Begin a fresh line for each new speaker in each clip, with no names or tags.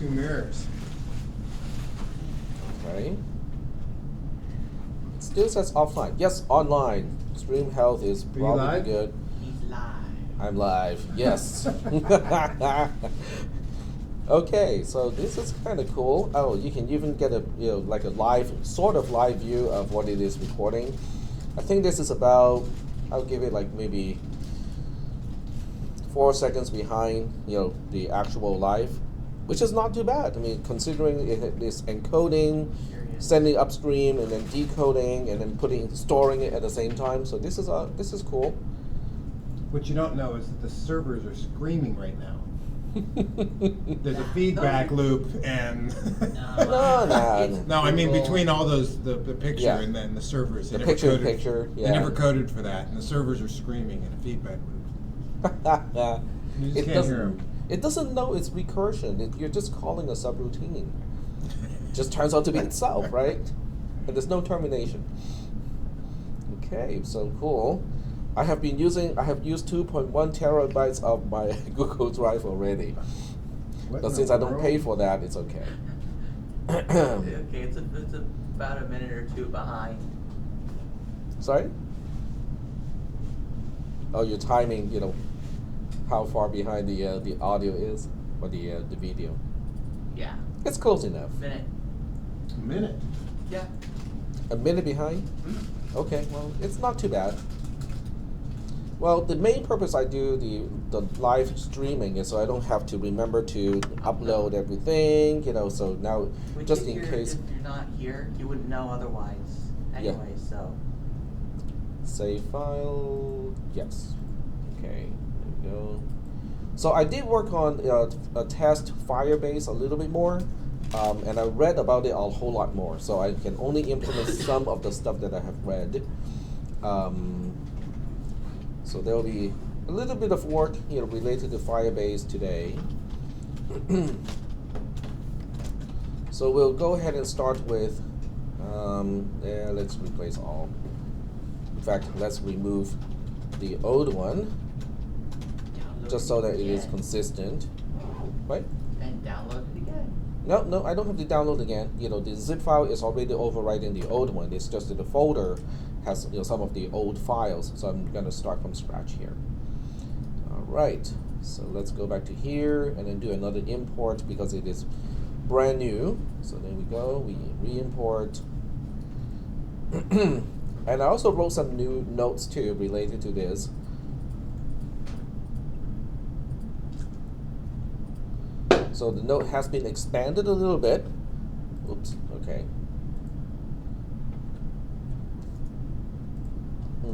2 mirrors.
Okay. It still says offline. Yes, online. Stream health is
you
probably
live?
good.
He's live.
I'm live. Yes. Okay, so this is kind of cool. Oh, you can even get a like a live sort of live view of what it is recording. I think this is about, I'll give it like maybe 4 seconds behind the actual live, which is not too bad. I mean, considering it is encoding, sending upstream, and then decoding, and then storing it at the same time. So this is cool.
What you don't know is that the servers are screaming right now. There's a feedback loop, and
No,
I mean between all those the picture
Yeah.
and then the servers.
The
They never
picture in
coded-
picture,
They
yeah.
never coded for that, and the servers are screaming in a feedback loop. You just can't hear 'em.
It doesn't know it's recursion. You're just calling a subroutine. Just turns out to be itself, right? And there's no termination. Okay, so cool. I have used 2.1 terabytes of my Google Drive already.
What
But
in
since
the
I don't
world?
pay for that, it's okay.
Okay, it's about a minute or two behind.
Sorry? Oh, you're timing, how far behind the audio is, or the video.
Yeah,
It's close enough.
minute.
A minute.
Yeah.
A minute behind? Okay, well, it's not too bad. Well, the main purpose I do the live streaming is so I don't have to remember to upload everything, so now
Which
just
if
in
you're,
case.
if you're not here, you wouldn't know otherwise. Anyway, so.
Save file, yes. Okay, there we go. So I did work on a test Firebase a little bit more, and I read about it a whole lot more. So I can only implement some of the stuff that I have read. So there will be a little bit of work related to Firebase today. So we'll go ahead and start with, let's replace all. In fact, let's remove the old one, just so that it is consistent. Right?
And download it again.
No, I don't have to download again. The zip file is already overriding the old one. It's just that the folder has some of the old files. So I'm going to start from scratch here. All right. So let's go back to here and then do another import because it is brand new. So there we go. We re-import. And I also wrote some new notes too related to this. So the note has been expanded a little bit. Oops, okay.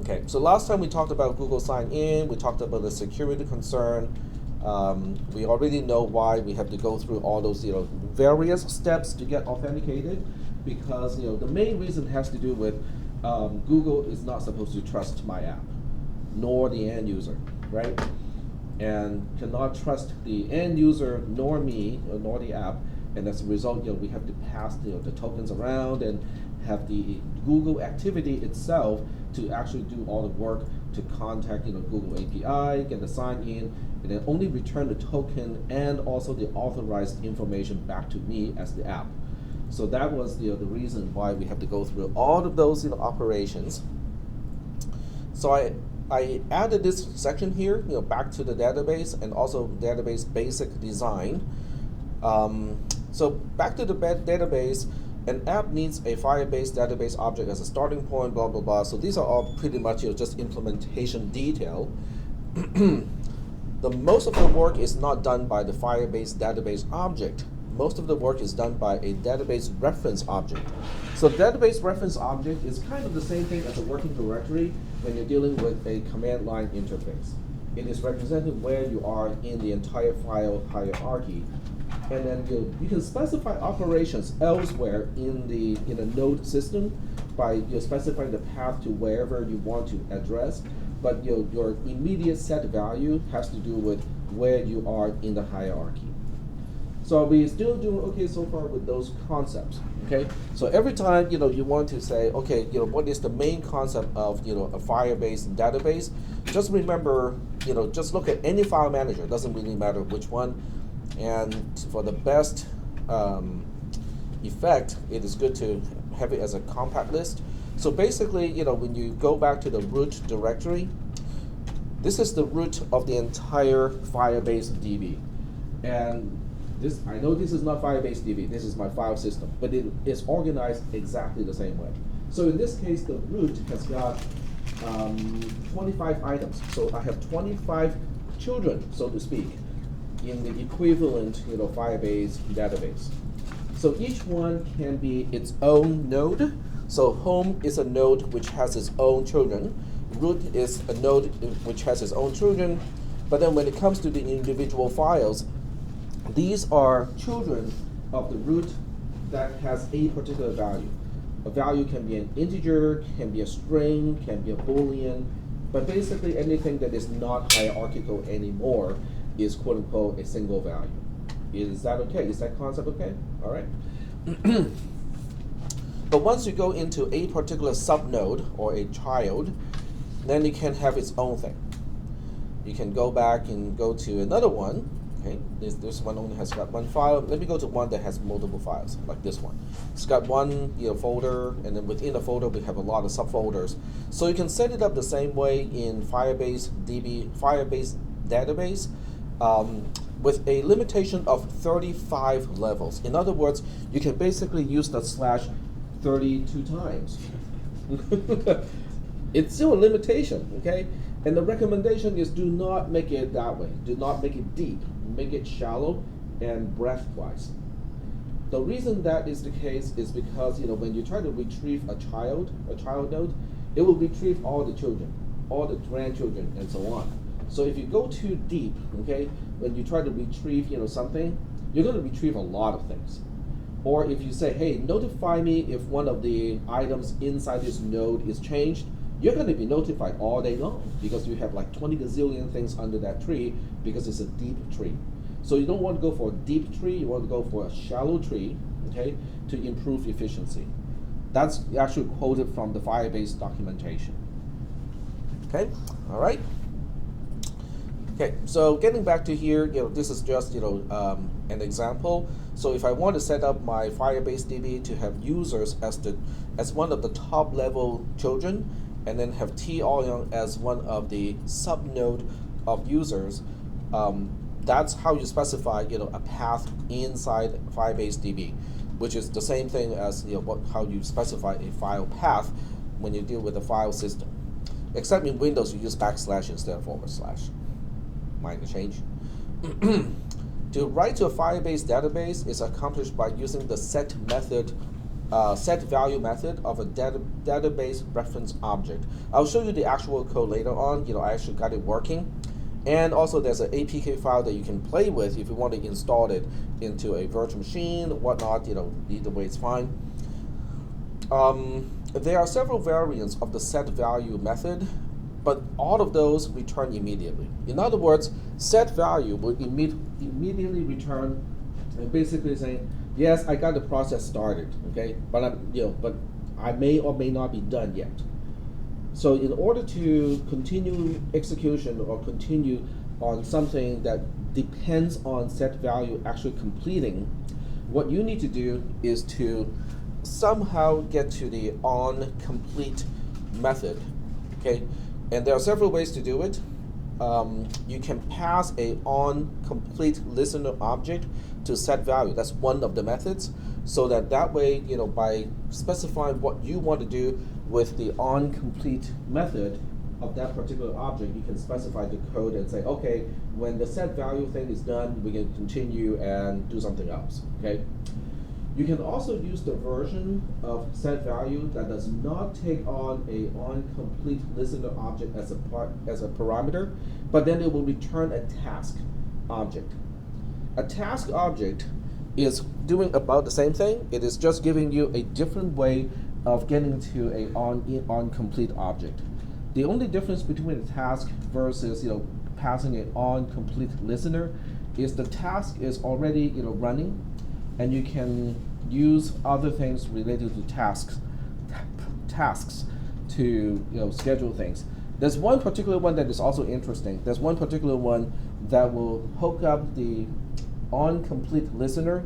Okay, so last time we talked about Google Sign In, we talked about the security concern. We already know why we have to go through all those various steps to get authenticated, because the main reason has to do with Google is not supposed to trust my app, nor the end user, right? And cannot trust the end user nor me nor the app, and as a result, we have to pass the tokens around and have the Google activity itself to actually do all the work to contact Google API, get the sign in, and then only return the token and also the authorized information back to me as the app. So that was the reason why we have to go through all of those operations. So I added this section here, back to the database, and also database basic design. So back to the database, an app needs a Firebase database object as a starting point, blah, blah, blah. So these are all pretty much just implementation detail. The most of the work is not done by the Firebase database object. Most of the work is done by a database reference object. So database reference object is kind of the same thing as a working directory when you're dealing with a command line interface. It is represented where you are in the entire file hierarchy. And then you can specify operations elsewhere in the node system by specifying the path to wherever you want to address. But your immediate set value has to do with where you are in the hierarchy. So we're still doing okay so far with those concepts. Okay, so every time you want to say, okay, what is the main concept of a Firebase database? Just remember, just look at any file manager. It doesn't really matter which one. And for the best effect, it is good to have it as a compact list. So basically, when you go back to the root directory, this is the root of the entire Firebase DB. And this, I know this is not Firebase DB, this is my file system, but it is organized exactly the same way. So in this case, the root has got 25 items. So I have 25 children, so to speak, in the equivalent Firebase database. So each one can be its own node. So home is a node which has its own children. Root is a node which has its own children. But then when it comes to the individual files, these are children of the root that has a particular value. A value can be an integer, can be a string, can be a Boolean, but basically anything that is not hierarchical anymore is quote unquote a single value. Is that okay? Is that concept okay? All right. But once you go into a particular subnode or a child, then it can have its own thing. You can go back and go to another one. Okay, this one only has got one file. Let me go to one that has multiple files, like this one. It's got one folder, and then within the folder we have a lot of subfolders. So you can set it up the same way in Firebase database, with a limitation of 35 levels. In other words, you can basically use the slash 32 times. It's still a limitation, okay? And the recommendation is do not make it that way. Do not make it deep. Make it shallow and breadth-wise. The reason that is the case is because when you try to retrieve a child node, it will retrieve all the children, all the grandchildren, and so on. So if you go too deep, okay, when you try to retrieve something, you're going to retrieve a lot of things. Or if you say, hey, notify me if one of the items inside this node is changed, you're going to be notified all day long because you have like 20 gazillion things under that tree because it's a deep tree. So you don't want to go for a deep tree, you want to go for a shallow tree, okay, to improve efficiency. That's actually quoted from the Firebase documentation. Okay, all right. Okay, so getting back to here, this is just an example. So if I want to set up my Firebase DB to have users as one of the top level children, and then have T-Orion as one of the subnode of users, that's how you specify a path inside Firebase DB, which is the same thing as how you specify a file path when you deal with a file system. Except in Windows you use backslash instead of forward slash. Minor change. To write to a Firebase database is accomplished by using the set value method of a database reference object. I'll show you the actual code later on. I actually got it working. And also there's an APK file that you can play with if you want to install it into a virtual machine, whatnot, either way it's fine. There are several variants of the set value method, but all of those return immediately. In other words, set value will immediately return and basically saying, yes, I got the process started, okay, but but I may or may not be done yet. So in order to continue execution or continue on something that depends on set value actually completing, what you need to do is to somehow get to the onComplete method, okay? And there are several ways to do it. You can pass a onComplete listener object to set value. That's one of the methods. So that way, by specifying what you want to do with the onComplete method of that particular object, you can specify the code and say, okay, when the set value thing is done, we can continue and do something else, okay? You can also use the version of set value that does not take on a onComplete listener object as a parameter, but then it will return a task object. A task object is doing about the same thing. It is just giving you a different way of getting to a onComplete object. The only difference between a task versus passing an onComplete listener is the task is already running, and you can use other things related to tasks to schedule things. There's one particular one that is also interesting. There's one particular one that will hook up the onComplete listener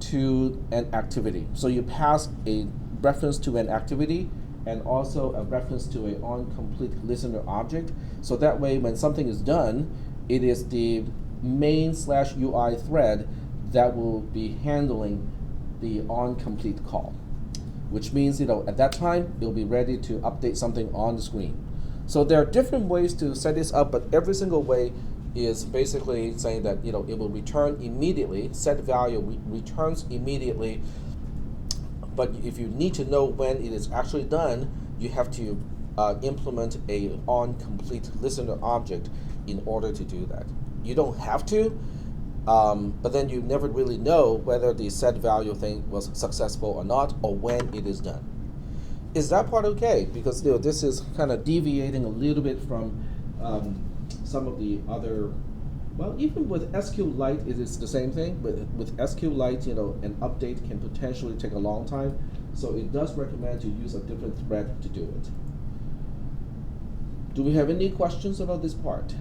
to an activity. So you pass a reference to an activity and also a reference to a on-complete listener object. So that way when something is done, it is the main/UI thread that will be handling the on-complete call, which means, at that time, it'll be ready to update something on the screen. So there are different ways to set this up, but every single way is basically saying that, it will return immediately, set value returns immediately, but if you need to know when it is actually done, you have to implement a on-complete listener object in order to do that. You don't have to, but then you never really know whether the set value thing was successful or not, or when it is done. Is that part okay? Because this is kind of deviating a little bit from some of the other, well, even with SQLite it is the same thing, but with SQLite, an update can potentially take a long time, so it does recommend to use a different thread to do it. Do we have any questions about this part?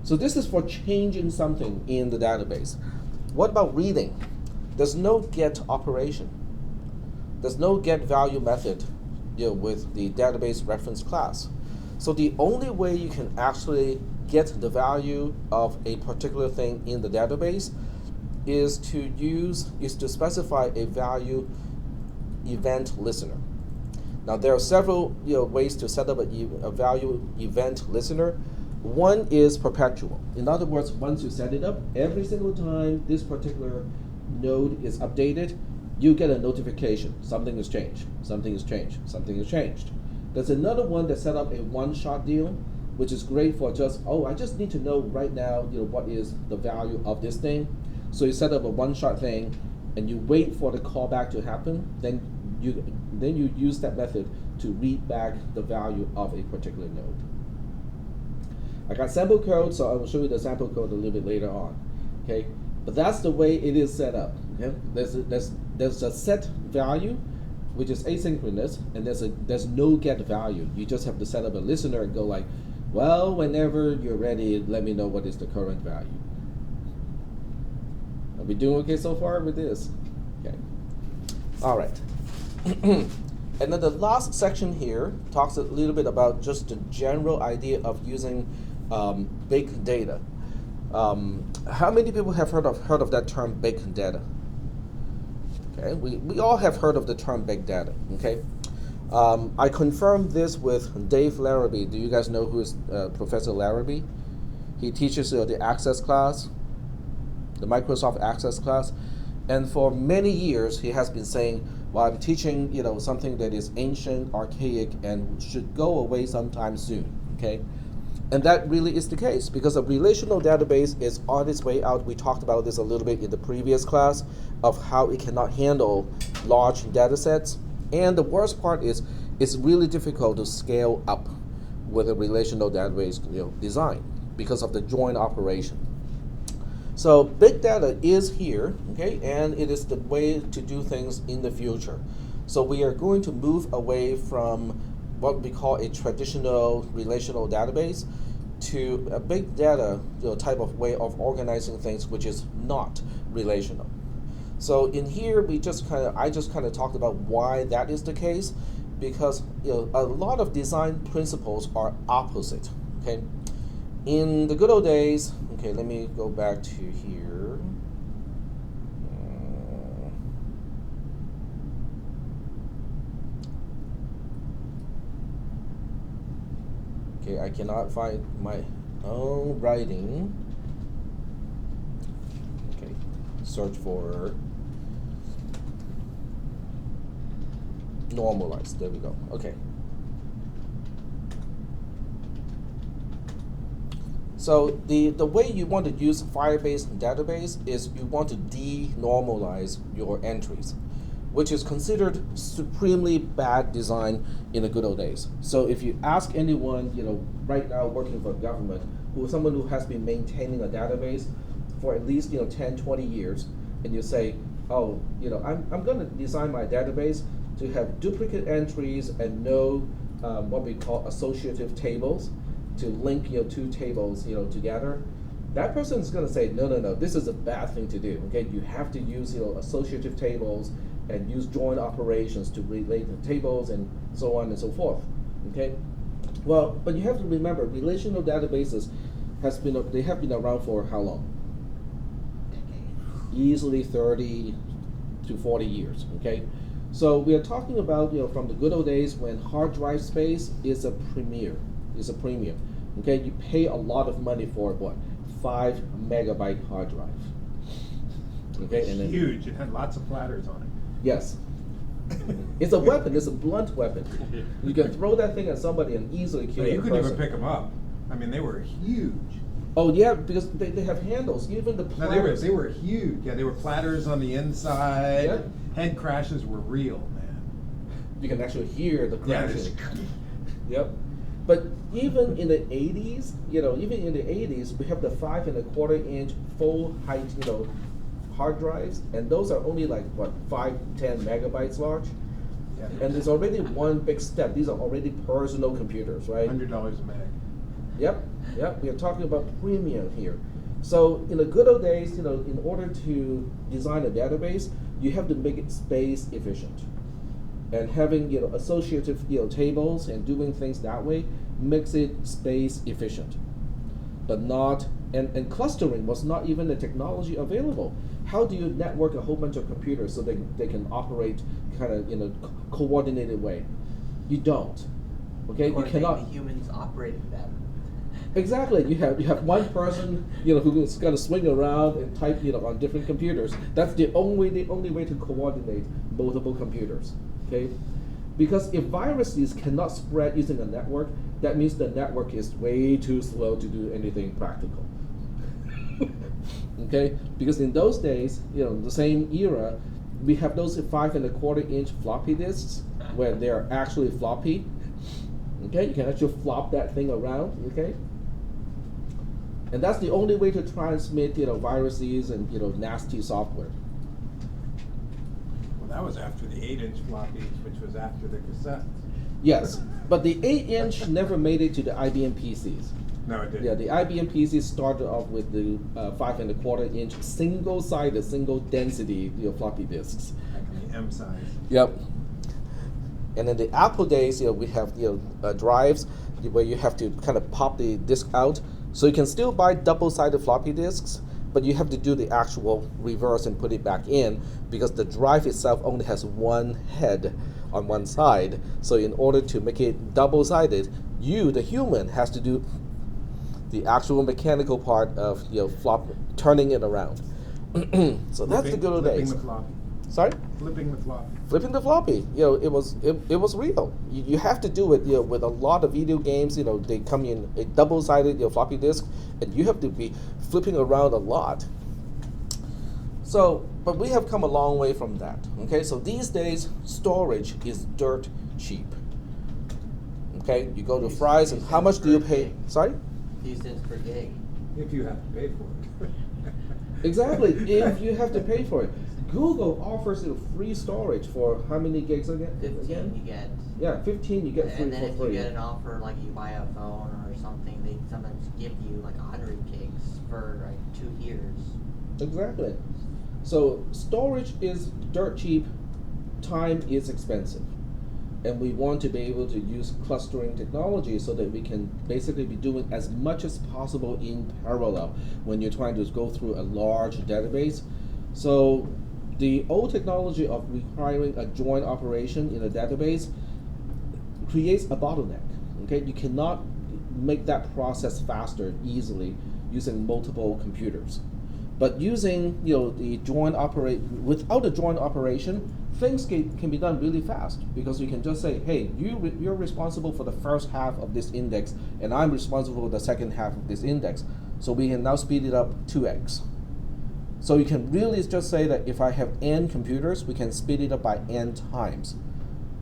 So this is for changing something in the database. What about reading? There's no get operation. There's no get value method with the database reference class. So the only way you can actually get the value of a particular thing in the database is to specify a value event listener. Now there are several ways to set up a value event listener. One is perpetual. In other words, once you set it up, every single time this particular node is updated, you get a notification. Something has changed, something has changed, something has changed. There's another one that set up a one-shot deal, which is great for I just need to know right now, what is the value of this thing. So you set up a one-shot thing, and you wait for the callback to happen. Then you use that method to read back the value of a particular node. I got sample code, so I will show you the sample code a little bit later on. Okay, but that's the way it is set up. Okay, there's a set value, which is asynchronous, and there's no get value. You just have to set up a listener and go like, well, whenever you're ready, let me know what is the current value. Are we doing okay so far with this? Okay. All right. And then the last section here talks a little bit about just the general idea of using big data. How many people have heard of that term, big data? Okay, we all have heard of the term big data. Okay, I confirmed this with Dave Larrabee. Do you guys know who is Professor Larrabee? He teaches the Access class, the Microsoft Access class, and for many years he has been saying, well, I'm teaching something that is ancient, archaic, and should go away sometime soon. Okay, and that really is the case because a relational database is on its way out. We talked about this a little bit in the previous class of how it cannot handle large data sets. And the worst part is it's really difficult to scale up with a relational database design because of the join operation. So big data is here, okay, and it is the way to do things in the future. So we are going to move away from what we call a traditional relational database to a big data type of way of organizing things, which is not relational. So in here, I just kind of talked about why that is the case, because a lot of design principles are opposite. Okay, in the good old days. Okay, let me go back to here. Okay, I cannot find my own writing. Okay, search for normalize. There we go. Okay. So the way you want to use Firebase database is you want to denormalize your entries, which is considered supremely bad design in the good old days. So if you ask anyone, right now working for government, someone who has been maintaining a database for at least 10, 20 years, and you say, oh, I'm going to design my database to have duplicate entries and no what we call associative tables, to link two tables together. that person is going to say, no, this is a bad thing to do. Okay, you have to use associative tables and use join operations to relate the tables and so on and so forth. Okay, well, but you have to remember, relational databases have been around for how long? Easily 30 to 40 years. Okay, so we are talking about from the good old days when hard drive space is a premium. Okay, you pay a lot of money for what? 5 megabyte hard drive. Okay, and then,
huge. It had lots of platters on it.
yes. It's a weapon. It's a blunt weapon. You can throw that thing at somebody and easily kill
So you
a
couldn't
person.
even pick them up. I mean, they were huge.
Oh yeah, because they have handles. Even the
No,
platters.
they were huge. Yeah, they were platters on the inside.
Yeah.
Head crashes were real, man.
You can actually hear the
Yeah,
crashing. Yep. But even in the 80s, we have the 5.25-inch full height, hard drives, and those are only like 5-10 megabytes large.
Yeah,
And there's already one big step. These are already personal computers, right?
$100 a meg.
Yep. We are talking about premium here. So in the good old days, in order to design a database, you have to make it space efficient. And having associative tables and doing things that way makes it space efficient. But not and clustering was not even the technology available. How do you network a whole bunch of computers so they can operate kind of in a coordinated way? You don't. Okay, you cannot.
The humans operating them.
Exactly. You have one person, who's got to swing around and type, on different computers. That's the only way to coordinate multiple computers. Okay, because if viruses cannot spread using a network, that means the network is way too slow to do anything practical. Okay, because in those days, the same era, we have those 5.25-inch floppy disks where they are actually floppy. Okay, you can actually flop that thing around. Okay. And that's the only way to transmit, viruses and nasty software.
Well, that was after the 8-inch floppies, which was after the cassettes.
Yes, but the 8-inch never made it to the IBM PCs.
No, it didn't.
Yeah, the IBM PCs started off with the 5.25-inch single-sided, single-density floppy disks.
Like the M size.
Yep. And in the Apple days, we have drives where you have to kind of pop the disk out. So you can still buy double-sided floppy disks, but you have to do the actual reverse and put it back in because the drive itself only has one head on one side. So in order to make it double-sided, you, the human, has to do the actual mechanical part of turning it around. So that's the good old days.
Flipping the floppy.
Sorry?
Flipping the floppy.
Flipping the floppy, it was real. You have to do it, with a lot of video games. They come in a double-sided floppy disk, and you have to be flipping around a lot. So, but we have come a long way from that. Okay, so these days storage is dirt cheap. Okay, you go to Fry's, and how much do you pay? Sorry?
Few cents per gig.
If you have to pay for it.
Exactly, if you have to pay for it. Google offers free storage for how many gigs again?
15 you get.
Yeah, 15 you get free
And then
for
if
free.
you get an offer, like you buy a phone or something, they sometimes give you like 100 gigs for like 2 years.
Exactly. So storage is dirt cheap, time is expensive. And we want to be able to use clustering technology so that we can basically be doing as much as possible in parallel when you're trying to go through a large database. So the old technology of requiring a join operation in a database creates a bottleneck. Okay, you cannot make that process faster easily using multiple computers. But using the without a join operation, things can be done really fast because you can just say, hey, you're responsible for the first half of this index, and I'm responsible for the second half of this index. So we can now speed it up 2x. So you can really just say that if I have n computers, we can speed it up by n times.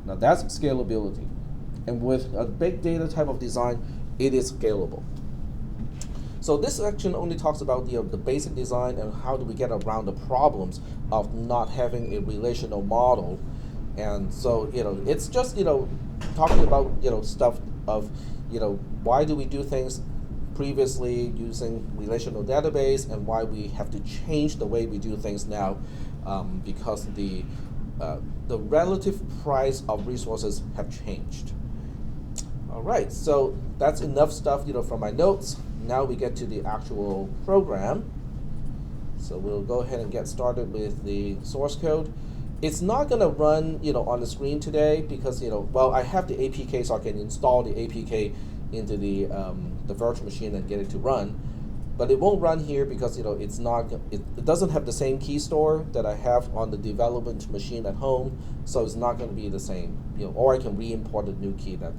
Now that's scalability. And with a big data type of design, it is scalable. So this section only talks about the basic design and how do we get around the problems of not having a relational model. And so, it's just, talking about, stuff of, why do we do things previously using relational database and why we have to change the way we do things now, because the relative price of resources have changed. All right, so that's enough stuff, from my notes. Now we get to the actual program. So we'll go ahead and get started with the source code. It's not going to run, on the screen today because, I have the APK, so I can install the APK into the virtual machine and get it to run. But it won't run here because, it's not, it doesn't have the same key store that I have on the development machine at home, so it's not going to be the same, or I can re-import a new key that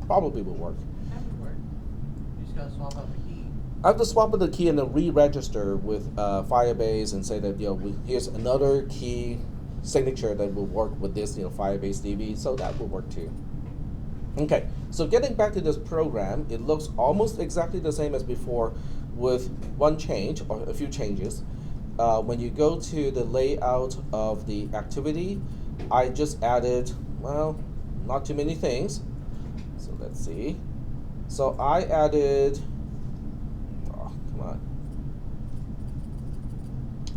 probably will work.
That would work. You just gotta swap out the key.
I have to swap out the key and then re-register with Firebase and say that, here's another key signature that will work with this, Firebase DB, so that will work too. Okay, so getting back to this program, it looks almost exactly the same as before with one change or a few changes. When you go to the layout of the activity, I just added, not too many things. So let's see. So I added,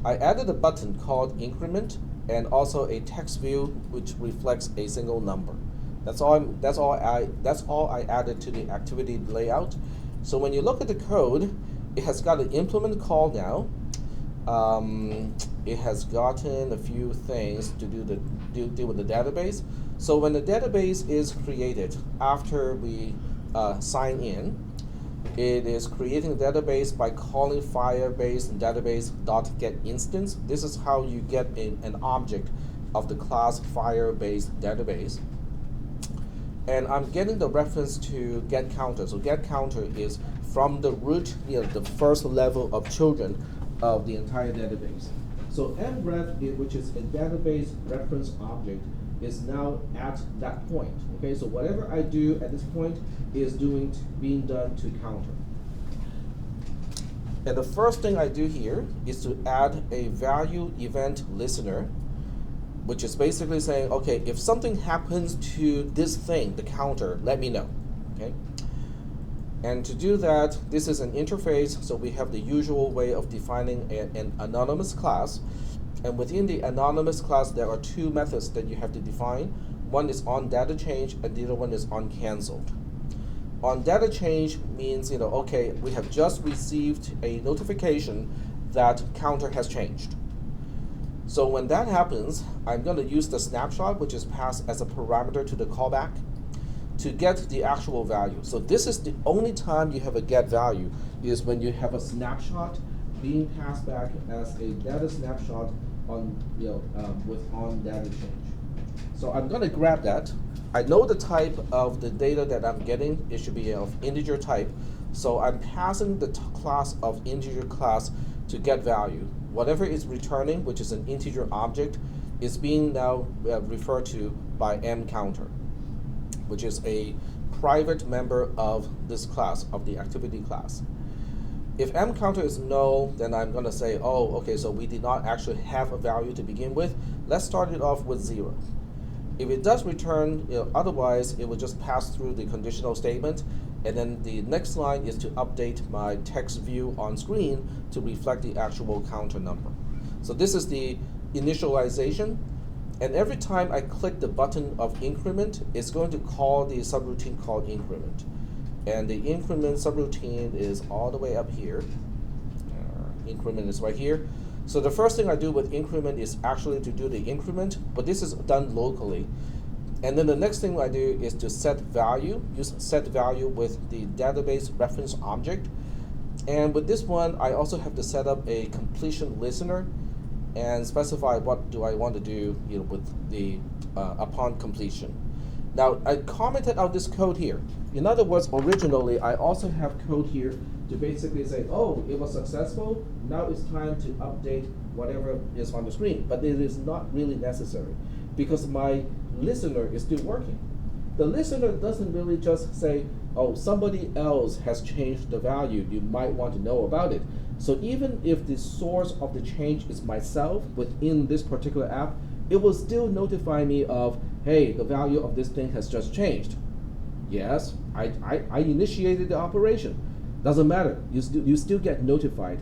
I added a button called increment and also a text view which reflects a single number. That's all I added to the activity layout. So when you look at the code, it has got an implement call now. It has gotten a few things to deal with the database. So when the database is created after we sign in, it is creating a database by calling Firebase database.getInstance. This is how you get an object of the class Firebase database. And I'm getting the reference to getCounter. So getCounter is from the root, the first level of children of the entire database. So mref, which is a database reference object, is now at that point. Okay, so whatever I do at this point is being done to counter. And the first thing I do here is to add a value event listener, which is basically saying, okay, if something happens to this thing, the counter, let me know. Okay. And to do that, this is an interface, so we have the usual way of defining an anonymous class. And within the anonymous class, there are two methods that you have to define. One is on data change, and the other one is on canceled. On data change means, okay, we have just received a notification that counter has changed. So when that happens, I'm going to use the snapshot, which is passed as a parameter to the callback, to get the actual value. So this is the only time you have a get value, is when you have a snapshot being passed back as a data snapshot on with on data change. So I'm going to grab that. I know the type of the data that I'm getting. It should be of integer type. So I'm passing the class of integer class to get value. Whatever is returning, which is an integer object, is being now referred to by mCounter, which is a private member of this class, of the activity class. If mCounter is null, then I'm going to say, oh, okay, so we did not actually have a value to begin with. Let's start it off with 0. If it does return, otherwise, it will just pass through the conditional statement, and then the next line is to update my text view on screen to reflect the actual counter number. So this is the initialization, and every time I click the button of increment, it's going to call the subroutine called increment. And the increment subroutine is all the way up here. Increment is right here. So the first thing I do with increment is actually to do the increment, but this is done locally. And then the next thing I do is to set value, use set value with the database reference object. And with this one, I also have to set up a completion listener and specify what do I want to do with the upon completion. Now, I commented out this code here. In other words, originally, I also have code here to basically say, oh, it was successful, now it's time to update whatever is on the screen. But it is not really necessary because my listener is still working. The listener doesn't really just say, oh, somebody else has changed the value, you might want to know about it. So even if the source of the change is myself within this particular app, it will still notify me of, hey, the value of this thing has just changed. Yes, I initiated the operation. Doesn't matter. You still get notified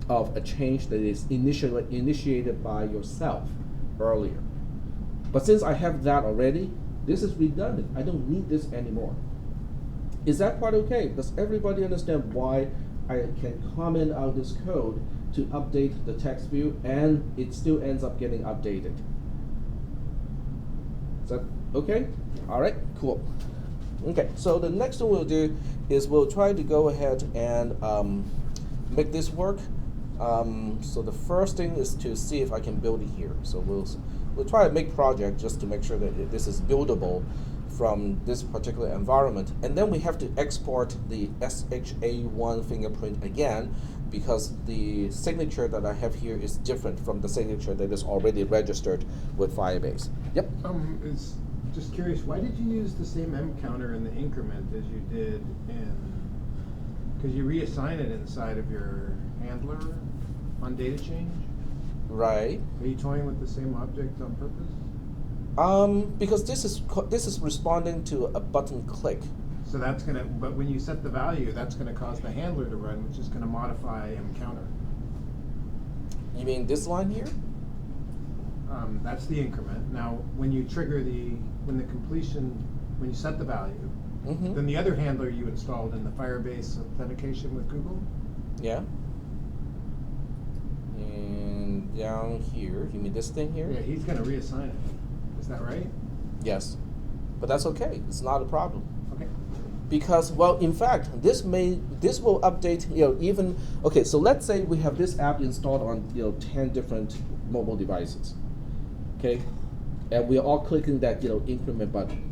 of a change that is initiated by yourself earlier. But since I have that already, this is redundant. I don't need this anymore. Is that part okay? Does everybody understand why I can comment out this code to update the text view and it still ends up getting updated? Is that okay? All right, cool. Okay, so the next thing we'll do is we'll try to go ahead and make this work. So the first thing is to see if I can build it here. So we'll try to make project just to make sure that this is buildable from this particular environment. And then we have to export the SHA1 fingerprint again because the signature that I have here is different from the signature that is already registered with Firebase. Yep.
Is just curious, why did you use the same M counter in the increment as you did in, because you reassign it inside of your handler on data change?
Right.
Are you toying with the same object on purpose?
Because this is responding to a button click.
So that's gonna, but when you set the value, that's gonna cause the handler to run, which is gonna modify M counter.
You mean this line here?
That's the increment. Now, when you trigger when you set the value,
Mm-hmm.
then the other handler you installed in the Firebase authentication with Google,
Yeah. And down here, you mean this thing here?
yeah, he's gonna reassign it. Is that right?
Yes. But that's okay. It's not a problem.
Okay.
Because, well, in fact, this will update, even, okay, so let's say we have this app installed on, 10 different mobile devices, okay? And we're all clicking that, increment button.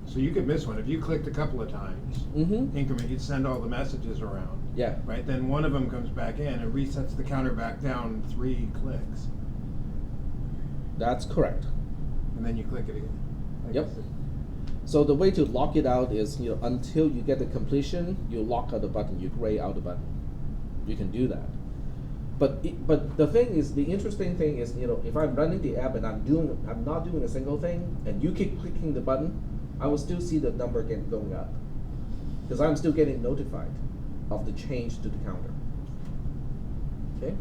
So you could miss one. If you clicked a couple of times,
Mm-hmm.
increment, you'd send all the messages around.
Yeah.
Right? Then one of them comes back in and resets the counter back down 3 clicks.
That's correct.
And then you click it again. I
Yep.
guess
So the way to lock it out is, until you get the completion, you lock out the button, you gray out the button. You can do that. But the thing is, the interesting thing is, if I'm running the app and I'm not doing a single thing, and you keep clicking the button, I will still see the number going up, because I'm still getting notified of the change to the counter. Okay.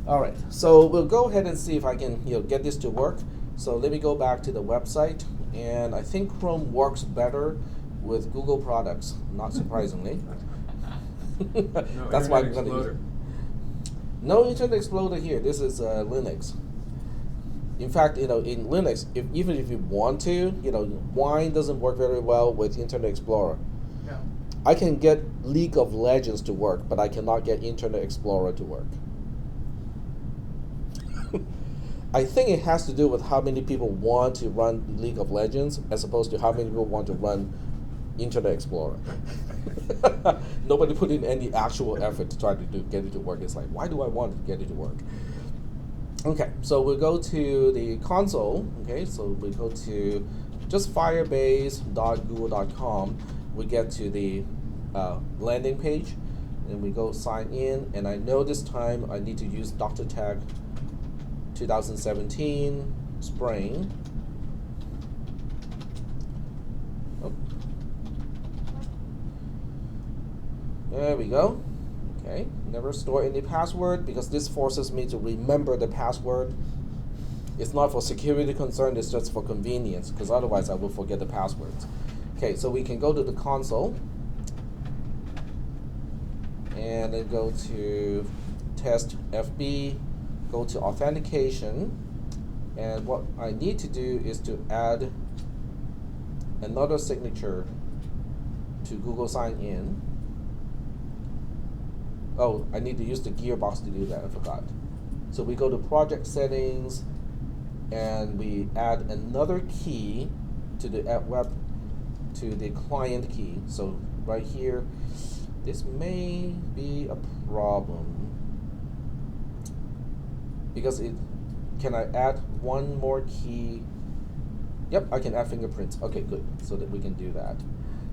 All right. So we'll go ahead and see if I can, get this to work. So let me go back to the website, and I think Chrome works better with Google products, not surprisingly. That's why I'm going to use it. No Internet Explorer here. This is Linux. In fact, in Linux, even if you want to, Wine doesn't work very well with Internet Explorer.
Yeah.
I can get League of Legends to work, but I cannot get Internet Explorer to work. I think it has to do with how many people want to run League of Legends as opposed to how many people want to run Internet Explorer. Nobody put in any actual effort to try to get it to work. It's like, why do I want to get it to work? Okay, so we'll go to the console. Okay, so we go to just firebase.google.com. We get to the landing page, and we go sign in. And I know this time I need to use Dr. Tag 2017 Spring. Oh. There we go. Okay, never store any password because this forces me to remember the password. It's not for security concern, it's just for convenience, because otherwise I will forget the passwords. Okay, so we can go to the console and then go to test FB, go to authentication, and what I need to do is to add another signature to Google Sign In. Oh, I need to use the gearbox to do that, I forgot. So we go to project settings and we add another key to the client key. So right here, this may be a problem because can I add one more key? Yep, I can add fingerprints. Okay, good, so that we can do that.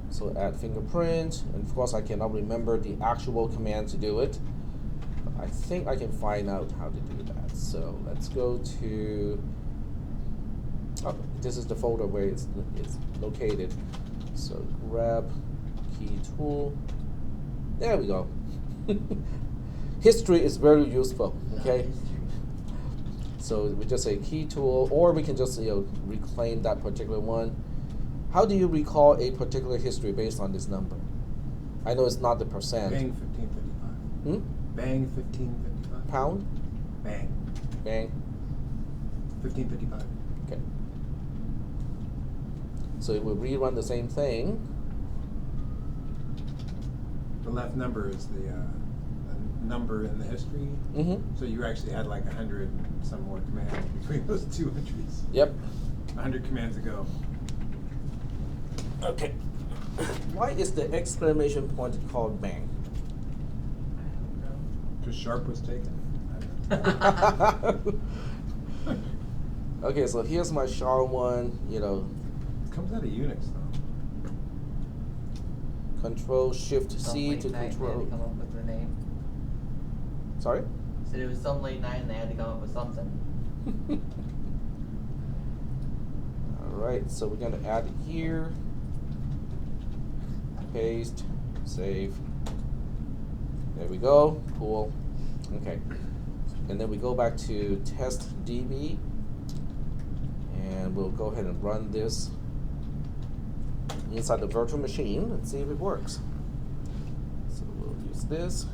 So add fingerprint, and of course I cannot remember the actual command to do it. I think I can find out how to do that. So let's go to, this is the folder where it's located. So grab key tool. There we go. History is very useful. Okay. So we just say key tool, or we can just reclaim that particular one. How do you recall a particular history based on this number? I know it's not the percent.
Bang 1555. Bang 1555.
Pound?
Bang.
Bang.
1555.
Okay. So it will rerun the same thing.
The left number is the number in the history. So you actually had like 100 and some more commands between those two entries.
Yep.
100 commands ago.
Okay. Why is the exclamation point called bang?
Because sharp was taken.
Okay, so here's my SHA-1,
It comes out of Unix though.
Control Shift
Some
C
late
to
night
control.
They had to come up with the name.
Sorry?
Said it was some late night and they had to come up with something.
Alright, so we're gonna add it here. Paste, save. There we go. Cool. Okay. And then we go back to test DB, and we'll go ahead and run this inside the virtual machine and see if it works. So we'll use this.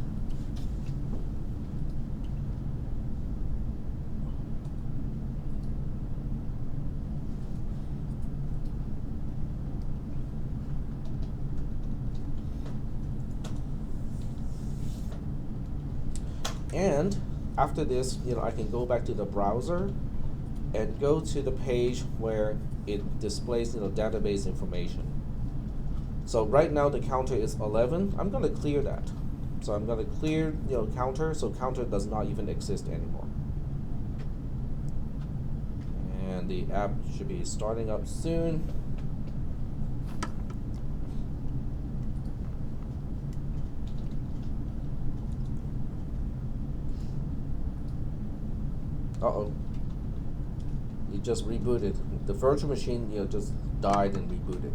And after this, I can go back to the browser and go to the page where it displays, database information. So right now the counter is 11. I'm going to clear that. So I'm going to clear, counter, so counter does not even exist anymore. And the app should be starting up soon. Uh-oh. It just rebooted. The virtual machine, just died and rebooted.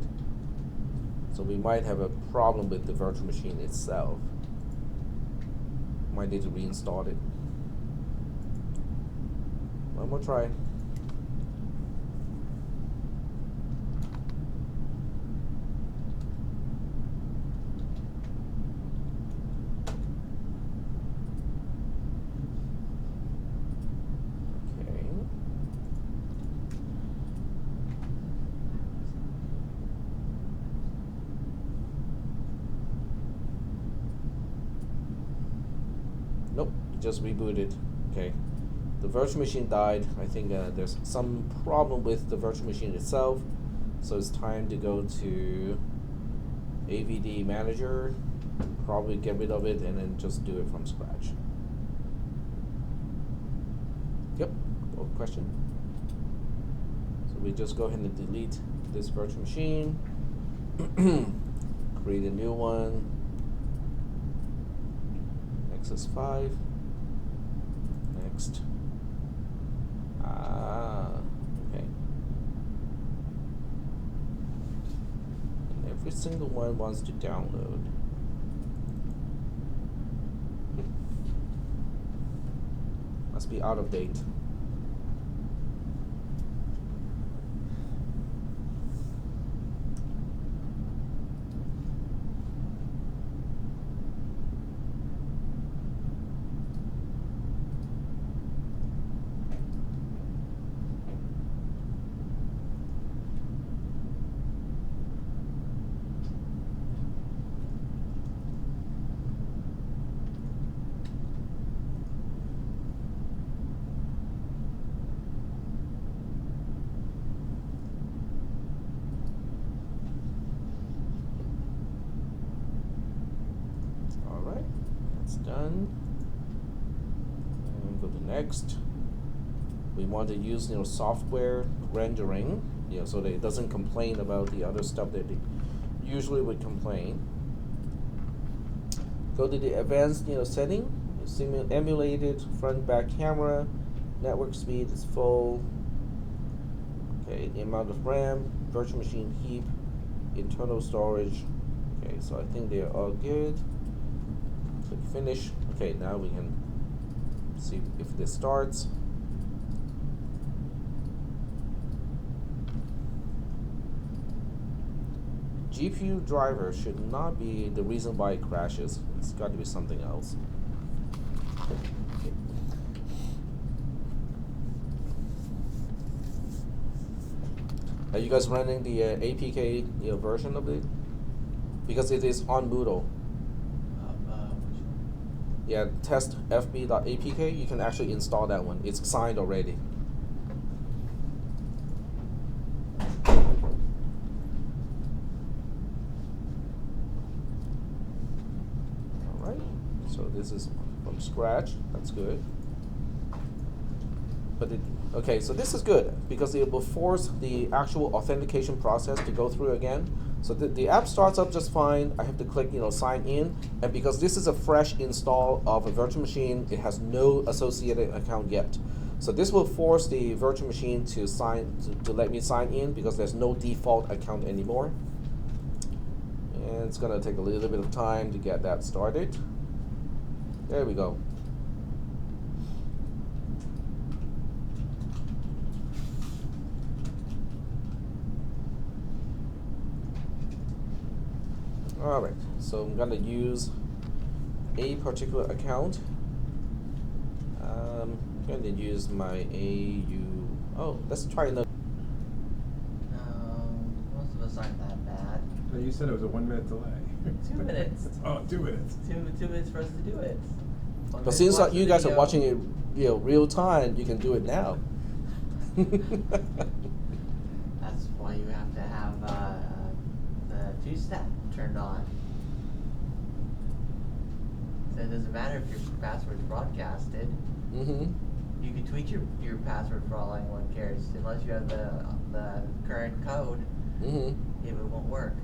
So we might have a problem with the virtual machine itself. Might need to reinstall it. One more try. Nope, it just rebooted. Okay, the virtual machine died. I think there's some problem with the virtual machine itself, so it's time to go to AVD Manager, probably get rid of it, and then just do it from scratch. Yep, no question. So we just go ahead and delete this virtual machine, create a new one. Access 5. Next. Okay. And every single one wants to download. Must be out of date. Done. And go to next. We want to use software rendering, so that it doesn't complain about the other stuff that it usually would complain. Go to the advanced setting. Emulated front back camera. Network speed is full. Okay, the amount of RAM, virtual machine heap, internal storage. Okay, so I think they're all good. Click finish. Okay, now we can see if this starts. GPU driver should not be the reason why it crashes. It's got to be something else. Okay. Are you guys running the APK version of it? Because it is on Moodle.
Which one?
Yeah, test fb.apk. You can actually install that one. It's signed already. Alright, so this is from scratch. That's good. But okay, so this is good because it will force the actual authentication process to go through again. So the app starts up just fine. I have to click, sign in, and because this is a fresh install of a virtual machine, it has no associated account yet. So this will force the virtual machine to let me sign in because there's no default account anymore. And it's gonna take a little bit of time to get that started. There we go. Alright, so I'm gonna use a particular account. I'm gonna use my AU. Oh, let's try another.
Most of us aren't that bad.
Well, you said it was a 1 minute delay.
2 minutes.
Oh, 2 minutes.
Two minutes for us to do it.
But since you guys are watching it, real time, you can do it now.
That's why you have to have the two-step turned on. So it doesn't matter if your password's broadcasted.
Mm-hmm.
You can tweak your password for all anyone cares. Unless you have the current code,
Mm-hmm.
it won't work.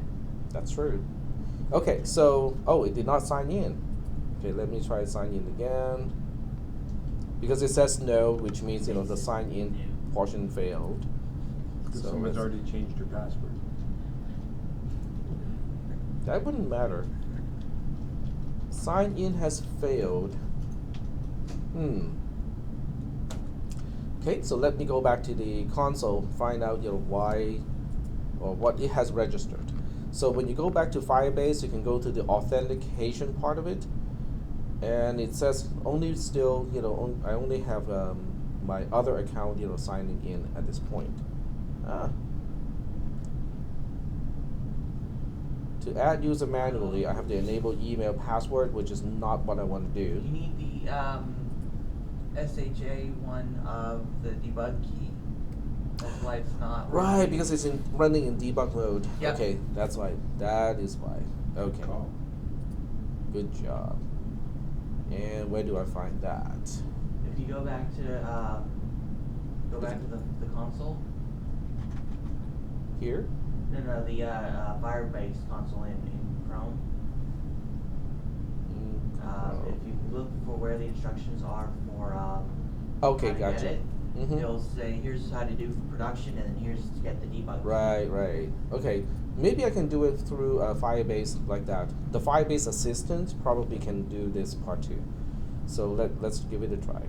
That's true. Okay, so it did not sign in. Okay, let me try sign in again. Because it says no, which means the sign in portion failed.
Because
So
someone's
let's-
already changed your password.
That wouldn't matter. Sign in has failed. Okay, so let me go back to the console, find out why or what it has registered. So when you go back to Firebase, you can go to the authentication part of it, and it says only still I only have my other account signing in at this point. To add user manually, I have to enable email password, which is not what I want to do.
You need the SHA one of the debug key. That's why it's not
Right,
running.
because it's running in debug mode.
Yep.
Okay, that's why. That is why. Okay.
Oh.
Good job. And where do I find that?
If you go back to the console.
Here?
No, the Firebase console in Chrome. If you look for where the instructions are for
Okay,
how to
gotcha.
get it,
Mhm.
it'll say here's how to do for production, and then here's to get the debug.
Right. Okay. Maybe I can do it through Firebase like that. The Firebase assistant probably can do this part too. So let's give it a try.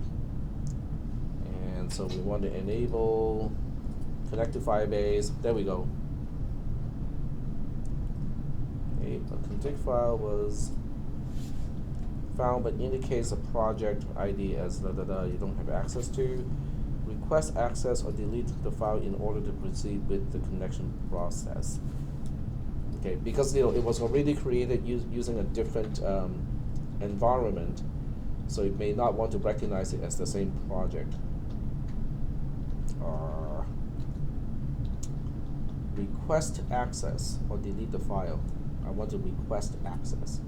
And so we want to enable connect to Firebase. There we go. Okay, a config file was found but indicates a project ID as you don't have access to. Request access or delete the file in order to proceed with the connection process. Okay, because it was already created using a different environment, so it may not want to recognize it as the same project. Request access or delete the file. I want to request access.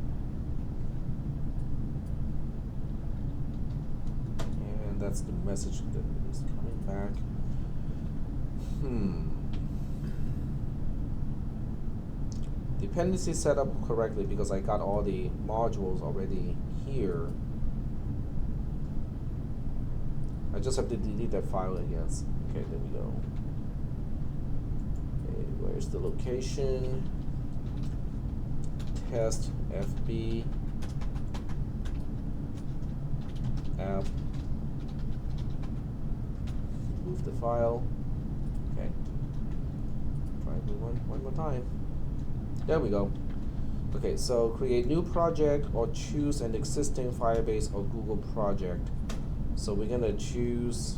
And that's the message that is coming back. Dependency set up correctly because I got all the modules already here. I just have to delete that file, I guess. Okay, there we go. Okay, where's the location? test FB app. Move the file. Okay. Try it one more time. There we go. Okay, so create new project or choose an existing Firebase or Google project. So we're gonna choose.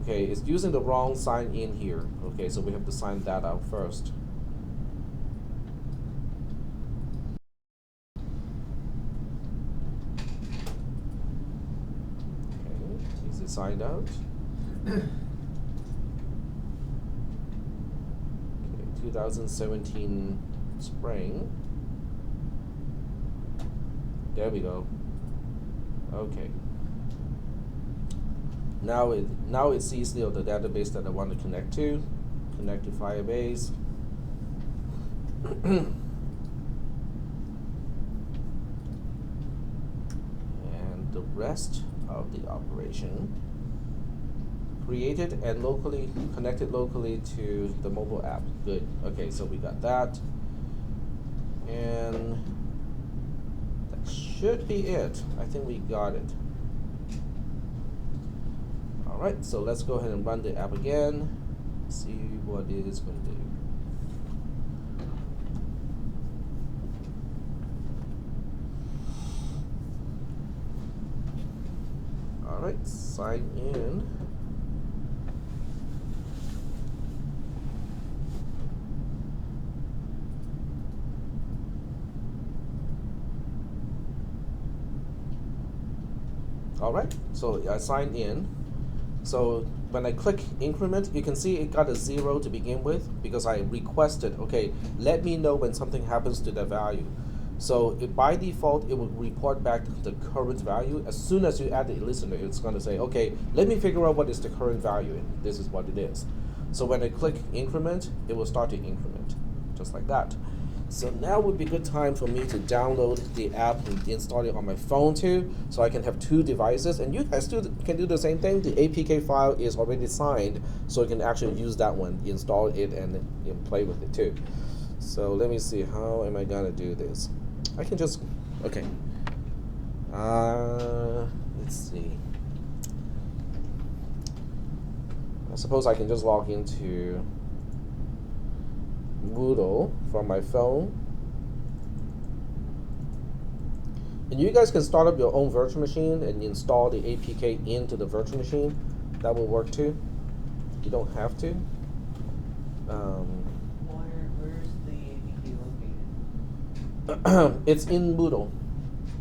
Okay, it's using the wrong sign in here. Okay, so we have to sign that out first. Okay, is it signed out? Okay, 2017 spring. There we go. Okay. Now it sees the database that I want to connect to. Connect to Firebase. And the rest of the operation created and locally connected locally to the mobile app. Good. Okay, so we got that. And that should be it. I think we got it. Alright, so let's go ahead and run the app again. See what it is going to do. Alright, sign in. Alright, so I signed in. So when I click increment, you can see it got a 0 to begin with because I requested, okay, let me know when something happens to that value. So by default, it will report back the current value. As soon as you add the listener, it's going to say, okay, let me figure out what is the current value, and this is what it is. So when I click increment, it will start to increment, just like that. So now would be a good time for me to download the app and install it on my phone too, so I can have two devices. And you guys can do the same thing. The APK file is already signed, so you can actually use that one, install it, and play with it too. So let me see, how am I gonna do this? I can just, okay. Let's see. I suppose I can just log into Moodle from my phone. And you guys can start up your own virtual machine and install the APK into the virtual machine. That will work too. You don't have to.
Where's the APK located?
It's in Moodle.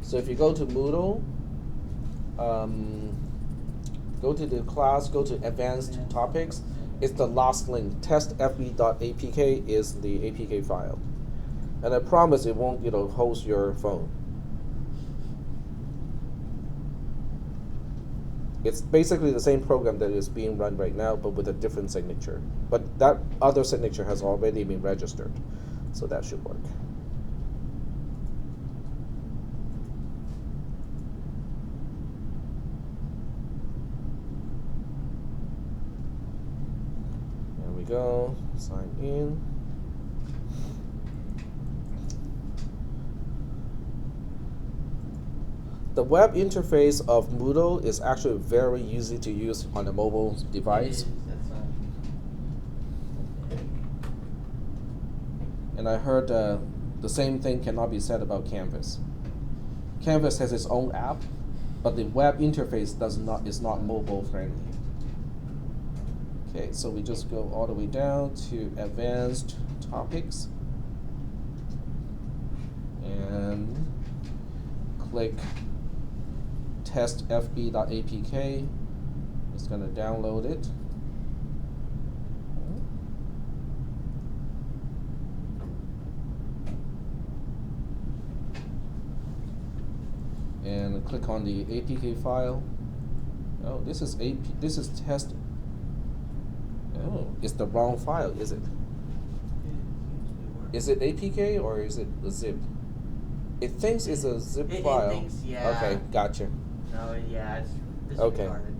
So if you go to Moodle, go to the class, go to advanced topics. It's the last link. Testfb.apk is the APK file. And I promise it won't, host your phone. It's basically the same program that is being run right now, but with a different signature. But that other signature has already been registered, so that should work. There we go, sign in. The web interface of Moodle is actually very easy to use on a mobile device. And I heard the same thing cannot be said about Canvas. Canvas has its own app, but the web interface is not mobile friendly. Okay, so we just go all the way down to advanced topics and click testfb.apk. It's going to download it. And click on the APK file. Oh, this is test. Oh, it's the wrong file, is it? Is it APK or is it a zip? It thinks it's a zip file.
It thinks, yeah.
Okay, gotcha.
No, yeah, it's
Okay.
disregarded.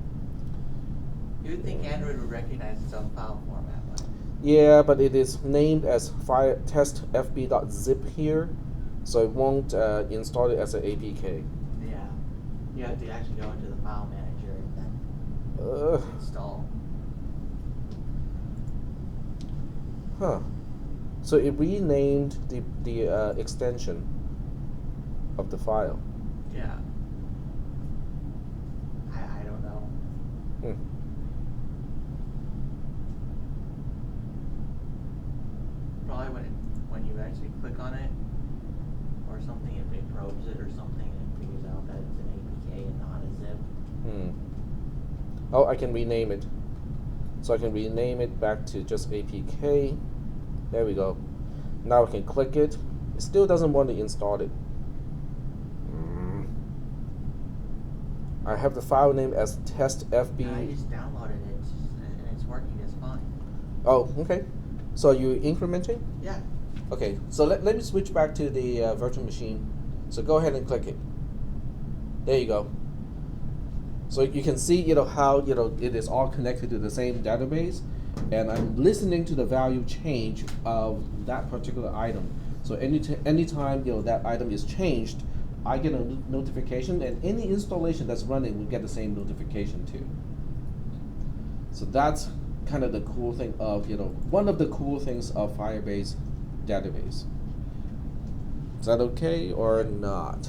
You would think Android would recognize its own file format, but
Yeah, but it is named as file testfb.zip here, so it won't install it as an APK.
Yeah. You have to actually go into the file manager and then install.
Huh. So it renamed the extension of the file.
Yeah. I don't know.
Hmm.
Probably when you actually click on it or something, if it probes it or something and figures out that it's an APK and not a zip.
Oh, I can rename it. So I can rename it back to just APK. There we go. Now I can click it. It still doesn't want to install it. I have the file name as testfb.
I just downloaded it and it's working just fine.
Oh, okay. So are you incrementing?
Yeah.
Okay, so let me switch back to the virtual machine. So go ahead and click it. There you go. So you can see, how, it is all connected to the same database, and I'm listening to the value change of that particular item. So anytime, that item is changed, I get a notification, and any installation that's running will get the same notification too. So that's kind of the cool thing of, one of the cool things of Firebase database. Is that okay or not?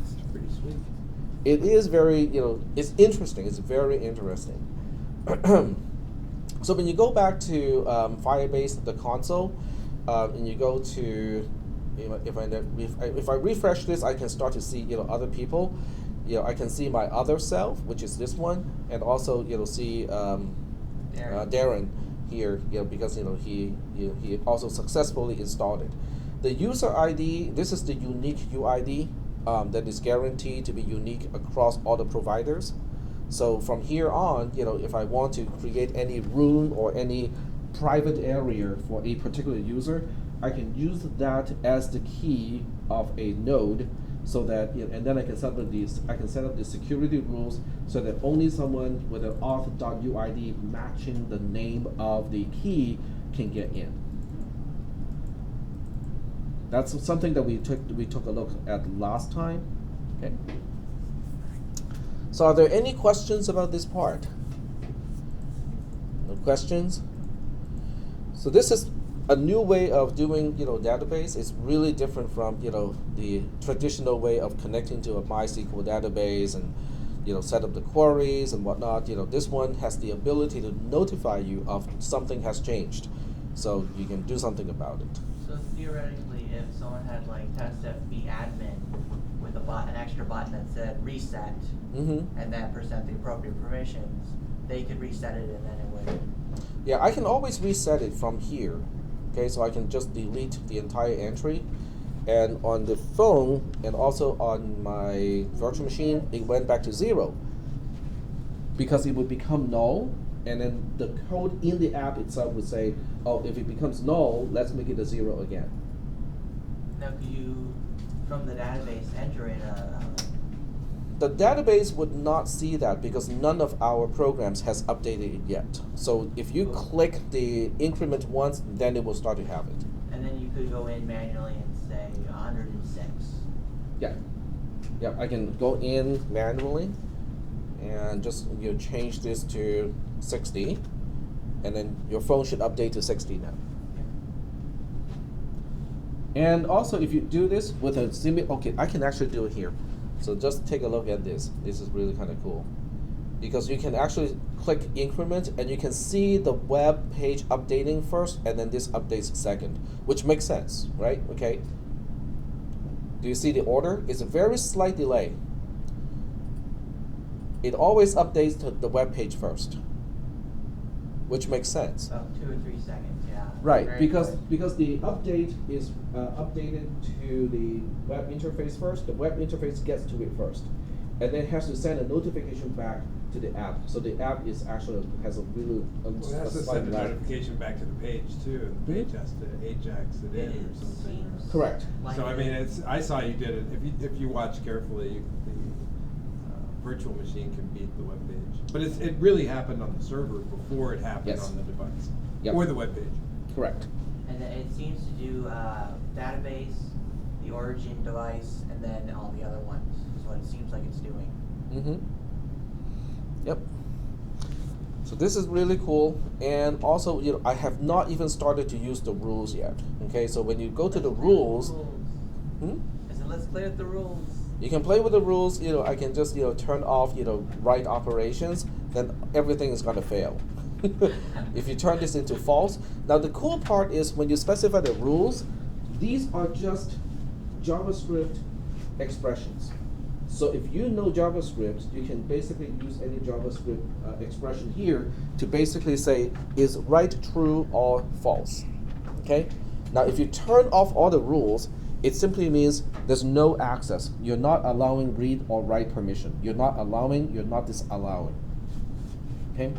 It's pretty sweet.
It is very, it's interesting. It's very interesting. So when you go back to Firebase, the console, and you go to, if I refresh this, I can start to see, other people. I can see my other self, which is this one, and also, see Darren here, because he also successfully installed it. The user ID, this is the unique UID that is guaranteed to be unique across all the providers. So from here on, if I want to create any room or any private area for a particular user, I can use that as the key of a node, so that, and then I can set up the security rules so that only someone with an auth.uid matching the name of the key can get in. That's something that we took a look at last time. Okay. So are there any questions about this part? No questions? So this is a new way of doing, database. It's really different from, the traditional way of connecting to a MySQL database and, set up the queries and whatnot. This one has the ability to notify you of something has changed, so you can do something about it.
So theoretically, if someone had like testfb admin with an extra button that said reset, and then present the appropriate permissions, they could reset it and then it would.
Yeah, I can always reset it from here. Okay, so I can just delete the entire entry, and on the phone and also on my virtual machine, it went back to 0 because it would become null, and then the code in the app itself would say, oh, if it becomes null, let's make it a 0 again.
Now, could you, from the database, enter in
The database would not see that because none of our programs has updated it yet. So if you click the increment once, then it will start to have it.
and then you could go in manually and say 106.
Yeah. Yeah, I can go in manually and just change this to 60, and then your phone should update to 60 now. And also, if you do this with a okay, I can actually do it here. So just take a look at this. This is really kind of cool, because you can actually click increment and you can see the web page updating first, and then this updates second, which makes sense, right? Okay. Do you see the order? It's a very slight delay. It always updates to the web page first, which makes sense.
Oh, 2 or 3 seconds, yeah.
Right,
Very
because
quick.
the update is updated to the web interface first. The web interface gets to it first, and then has to send a notification back to the app. So the app is actually has a really
Well, it has to
slight
send a
lag.
notification back to the page too, and the page has to Ajax it in or something.
seems
Correct.
like
So I mean, I saw you did it. If you watch carefully, the virtual machine can beat the web page. But it really happened on the server before it happened
Yes.
on the device.
Yep.
Or the web page.
Correct.
And then it seems to do database, the origin device, and then all the other ones. Is what it seems like it's doing.
Mm-hmm. Yep. So this is really cool, and also, you know, I have not even started to use the rules yet. Okay, so when you go to the rules,
I said, let's play with the rules.
you can play with the rules. You know, I can just, you know, turn off, you know, write operations, then everything is gonna fail. If you turn this into false. Now the cool part is when you specify the rules, these are just JavaScript expressions. So if you know JavaScript, you can basically use any JavaScript expression here to basically say, is right true or false, okay? Now if you turn off all the rules, it simply means there's no access. You're not allowing read or write permission. You're not allowing, you're not disallowing, okay?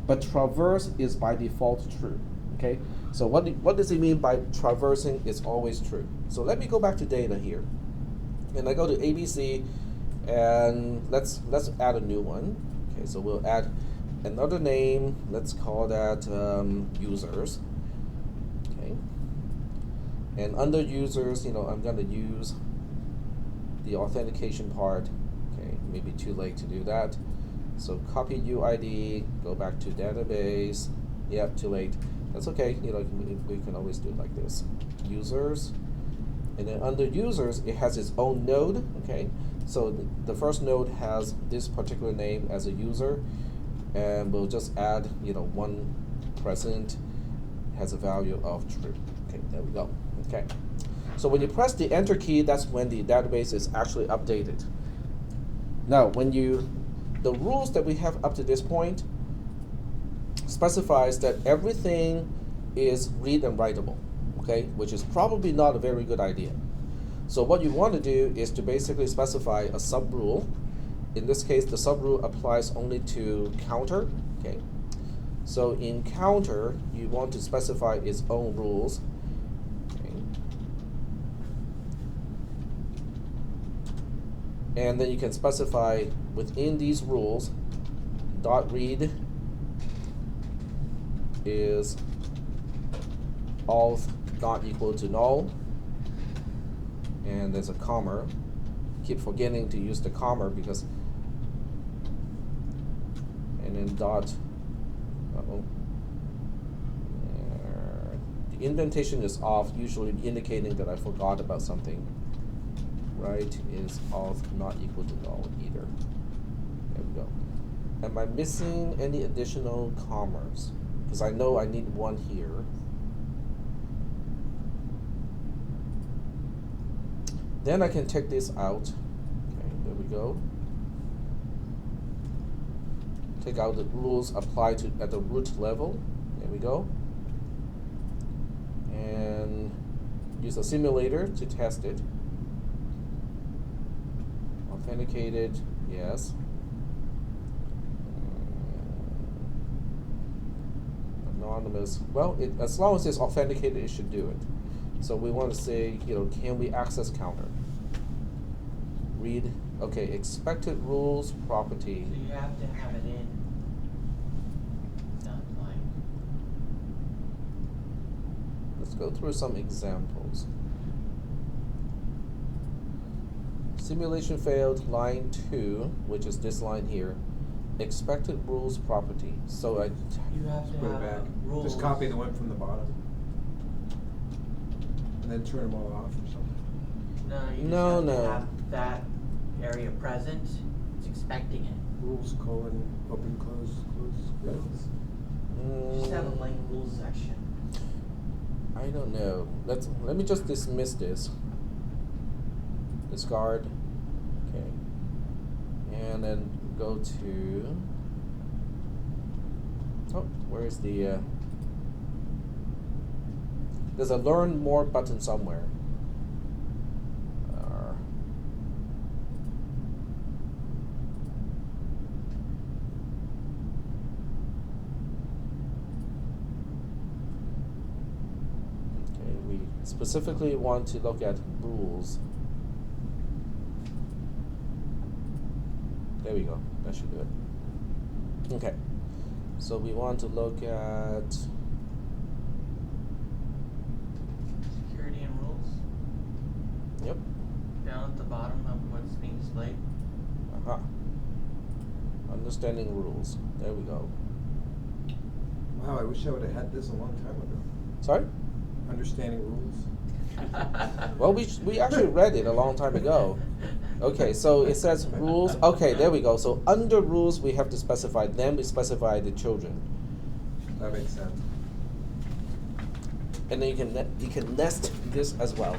But traverse is by default true, okay? So what does it mean by traversing is always true? So let me go back to data here. And I go to ABC, and let's add a new one. Okay, so we'll add another name. Let's call that users. Okay. And under users, you know, I'm going to use the authentication part. Okay, maybe too late to do that. So copy UID, go back to database. Yep, too late. That's okay. You know, we can always do it like this. Users. And then under users, it has its own node, okay? So the first node has this particular name as a user, and we'll just add, you know, one present has a value of true. Okay, there we go, okay? So when you press the enter key, that's when the database is actually updated. Now, the rules that we have up to this point specifies that everything is read and writable. Okay, which is probably not a very good idea. So what you want to do is to basically specify a sub-rule. In this case, the sub-rule applies only to counter. Okay, so in counter, you want to specify its own rules. Okay. And then you can specify within these rules, dot read is auth not equal to null, and there's a comma. Keep forgetting to use the comma because, and then dot, the indentation is off, usually indicating that I forgot about something. Right is auth not equal to null either. There we go. Am I missing any additional commas? Because I know I need one here. Then I can take this out. Okay, there we go. Take out the rules applied to at the root level. There we go. And use a simulator to test it. Authenticated, yes. Anonymous. Well, as long as it's authenticated, it should do it. So we want to say, you know, can we access counter? Read, okay, expected rules property.
So you have to have it in. Not like.
Let's go through some examples. Simulation failed, line 2, which is this line here. Expected rules property. So I.
You have to
Put it
have
back.
rules.
Just copy the one from the bottom. And then turn them all off or something.
No, you just
No,
have
no.
to have that area present. It's expecting it.
Rules, colon, open, close, close.
Just have a blank rules section.
I don't know. Let me just dismiss this. Discard. Okay. And then go to. Oh, where's the? There's a learn more button somewhere. Okay, we specifically want to look at rules. There we go. That should do it. Okay. So we want to look at
bottom of what's being displayed.
Uh-huh. Understanding rules. There we go.
Wow, I wish I would have had this a long time ago.
Sorry?
Understanding rules.
Well, we actually read it a long time ago. Okay, so it says rules. Okay, there we go. So under rules, we have to specify. Then we specify the children,
That makes sense.
and then you can nest this as well.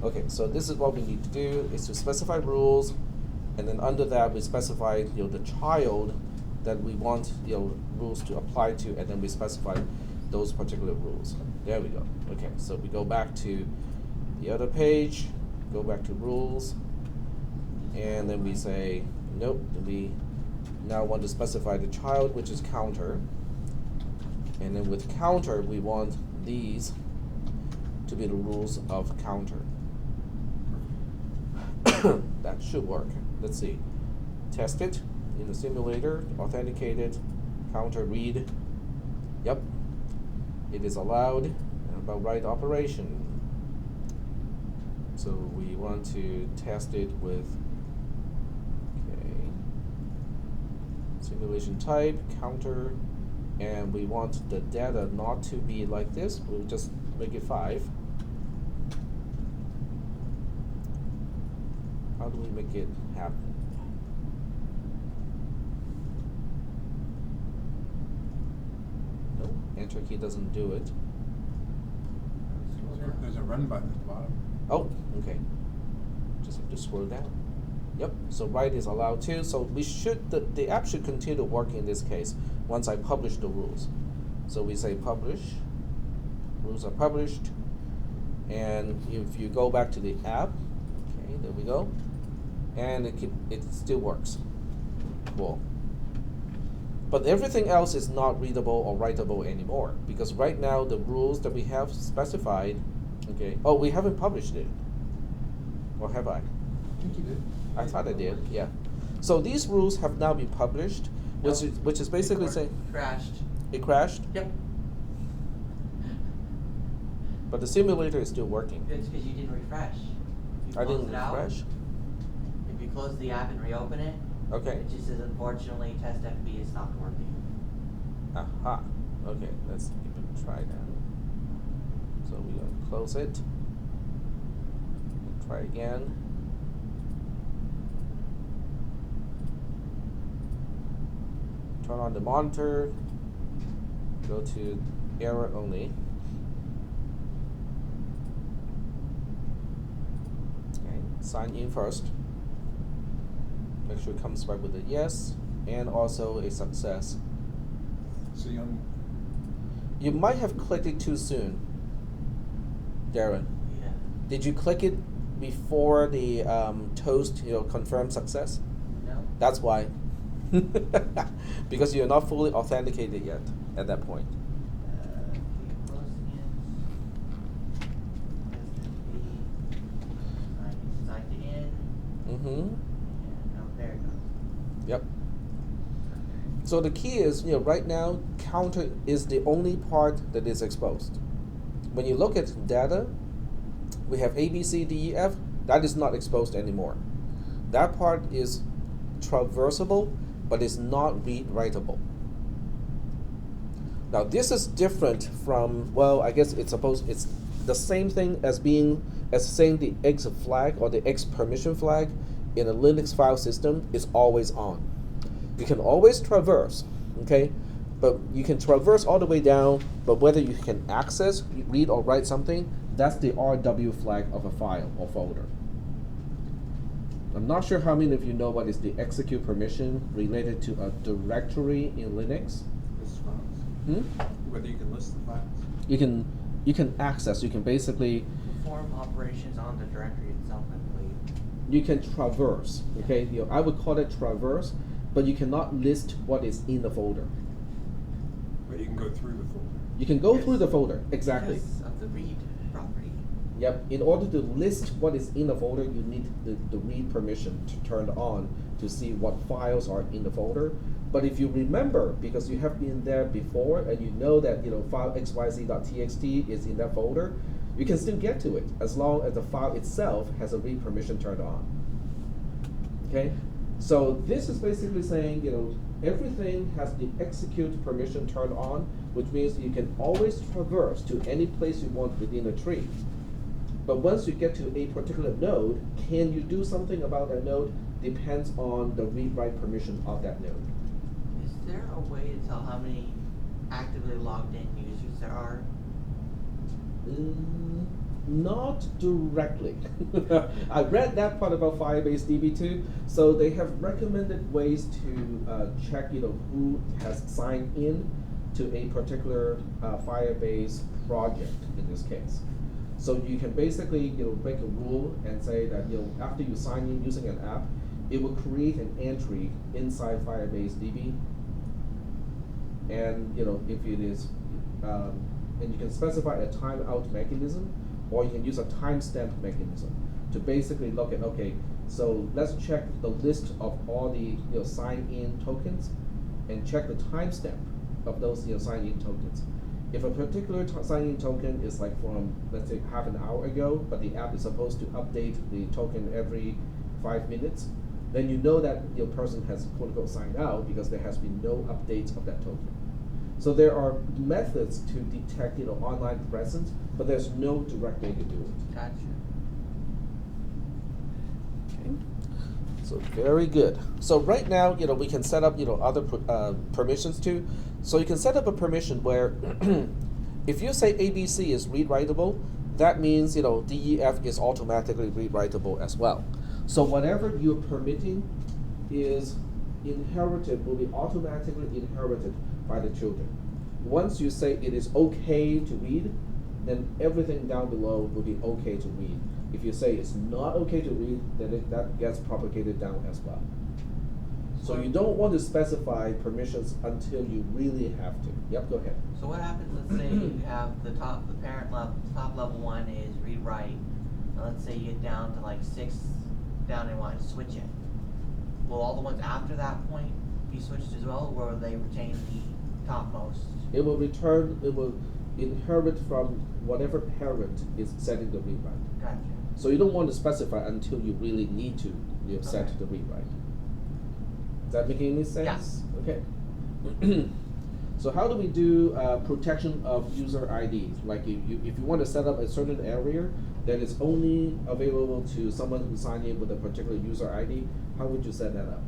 Okay, so this is what we need to do: is to specify rules, and then under that we specify the child that we want rules to apply to, and then we specify those particular rules. There we go. Okay, so we go back to the other page, go back to rules, and then we say nope. We now want to specify the child, which is counter, and then with counter we want these to be the rules of counter. That should work. Let's see. Test it in the simulator. Authenticated. Counter read. Yep. It is allowed. About write operation. So we want to test it with simulation type, counter, and we want the data not to be like this. We'll just make it 5. How do we make it happen? No, enter key doesn't do it.
There's a run button at the bottom.
Oh, okay. Just have to scroll down. Yep, so write is allowed too. So we should, the app should continue to work in this case once I publish the rules. So we say publish, rules are published, and if you go back to the app, okay, there we go, and it still works. Cool. But everything else is not readable or writable anymore, because right now the rules that we have specified, okay, oh, we haven't published it. Or have I?
I think you did.
I thought I did, yeah. So these rules have now been published, which is basically saying
Crashed.
it crashed,
Yep.
but the simulator is still working.
It's because you didn't refresh. You
I didn't
closed it out.
refresh.
If you close the app and reopen it,
Okay.
it just says unfortunately test FB is not working.
Aha. Okay, let's give it a try now. So we're gonna close it. Try again. Turn on the monitor. Go to error only. Okay, sign in first. Make sure it comes back with a yes and also a success.
So
You might have clicked it too soon, Darren.
Yeah.
Did you click it before the toast, confirm success?
No.
That's why. Because you're not fully authenticated yet at that point.
Keep closing it. Test FB. Signed in.
Mm-hmm.
And there it goes.
Yep. So the key is, right now, counter is the only part that is exposed. When you look at data, we have A, B, C, D, E, F. That is not exposed anymore. That part is traversable, but it's not read-writable. Now this is different from, well, I guess it's the same thing as saying the X flag or the X permission flag in a Linux file system is always on. You can always traverse, okay? But you can traverse all the way down, but whether you can access, read, or write something, that's the RW flag of a file or folder. I'm not sure how many of you know what is the execute permission related to a directory in Linux.
list files. Whether you can list the files.
You can access, you can basically,
Perform operations on the directory itself, I believe.
you can traverse, okay? I would call it traverse, but you cannot list what is in the folder.
But you can go through the folder.
You can go
Yes.
through the folder, exactly.
Because of the read property.
Yep, in order to list what is in the folder, you need the read permission to turn on to see what files are in the folder. But if you remember, because you have been there before and you know that file xyz.txt is in that folder, you can still get to it as long as the file itself has a read permission turned on. Okay, so this is basically saying, everything has the execute permission turned on, which means you can always traverse to any place you want within a tree. But once you get to a particular node, can you do something about that node depends on the read-write permission of that node.
Is there a way to tell how many actively logged in users there are?
Not directly. I read that part about Firebase DB too. So they have recommended ways to check, who has signed in to a particular Firebase project in this case. So you can basically, make a rule and say that, after you sign in using an app, it will create an entry inside Firebase DB. And, if it is, and you can specify a timeout mechanism, or you can use a timestamp mechanism to basically look at, okay, so let's check the list of all the sign-in tokens and check the timestamp of those sign-in tokens. If a particular sign-in token is like from, let's say, half an hour ago, but the app is supposed to update the token every 5 minutes, then you know that your person has quote-unquote signed out because there has been no updates of that token. So there are methods to detect, online presence, but there's no direct way to do it.
Gotcha.
Okay. So very good. So right now, we can set up, other permissions too. So you can set up a permission where, if you say ABC is read-writable, that means DEF is automatically read-writable as well. So whatever you're permitting is inherited, will be automatically inherited by the children. Once you say it is okay to read, then everything down below will be okay to read. If you say it's not okay to read, then that gets propagated down as well. So you don't want to specify permissions until you really have to. Yep, go ahead.
So what happens, let's say you have the parent level, top level one is read write, and let's say you get down to like 6 down and want to switch it. Will all the ones after that point be switched as well, or will they retain the topmost?
It will inherit from whatever parent is setting the read write.
Gotcha.
So you don't want to specify until you really need to set
Okay.
the read write. Is that making any sense?
Yeah.
Okay. So how do we do protection of user IDs? Like if you want to set up a certain area that is only available to someone who signed in with a particular user ID, how would you set that up?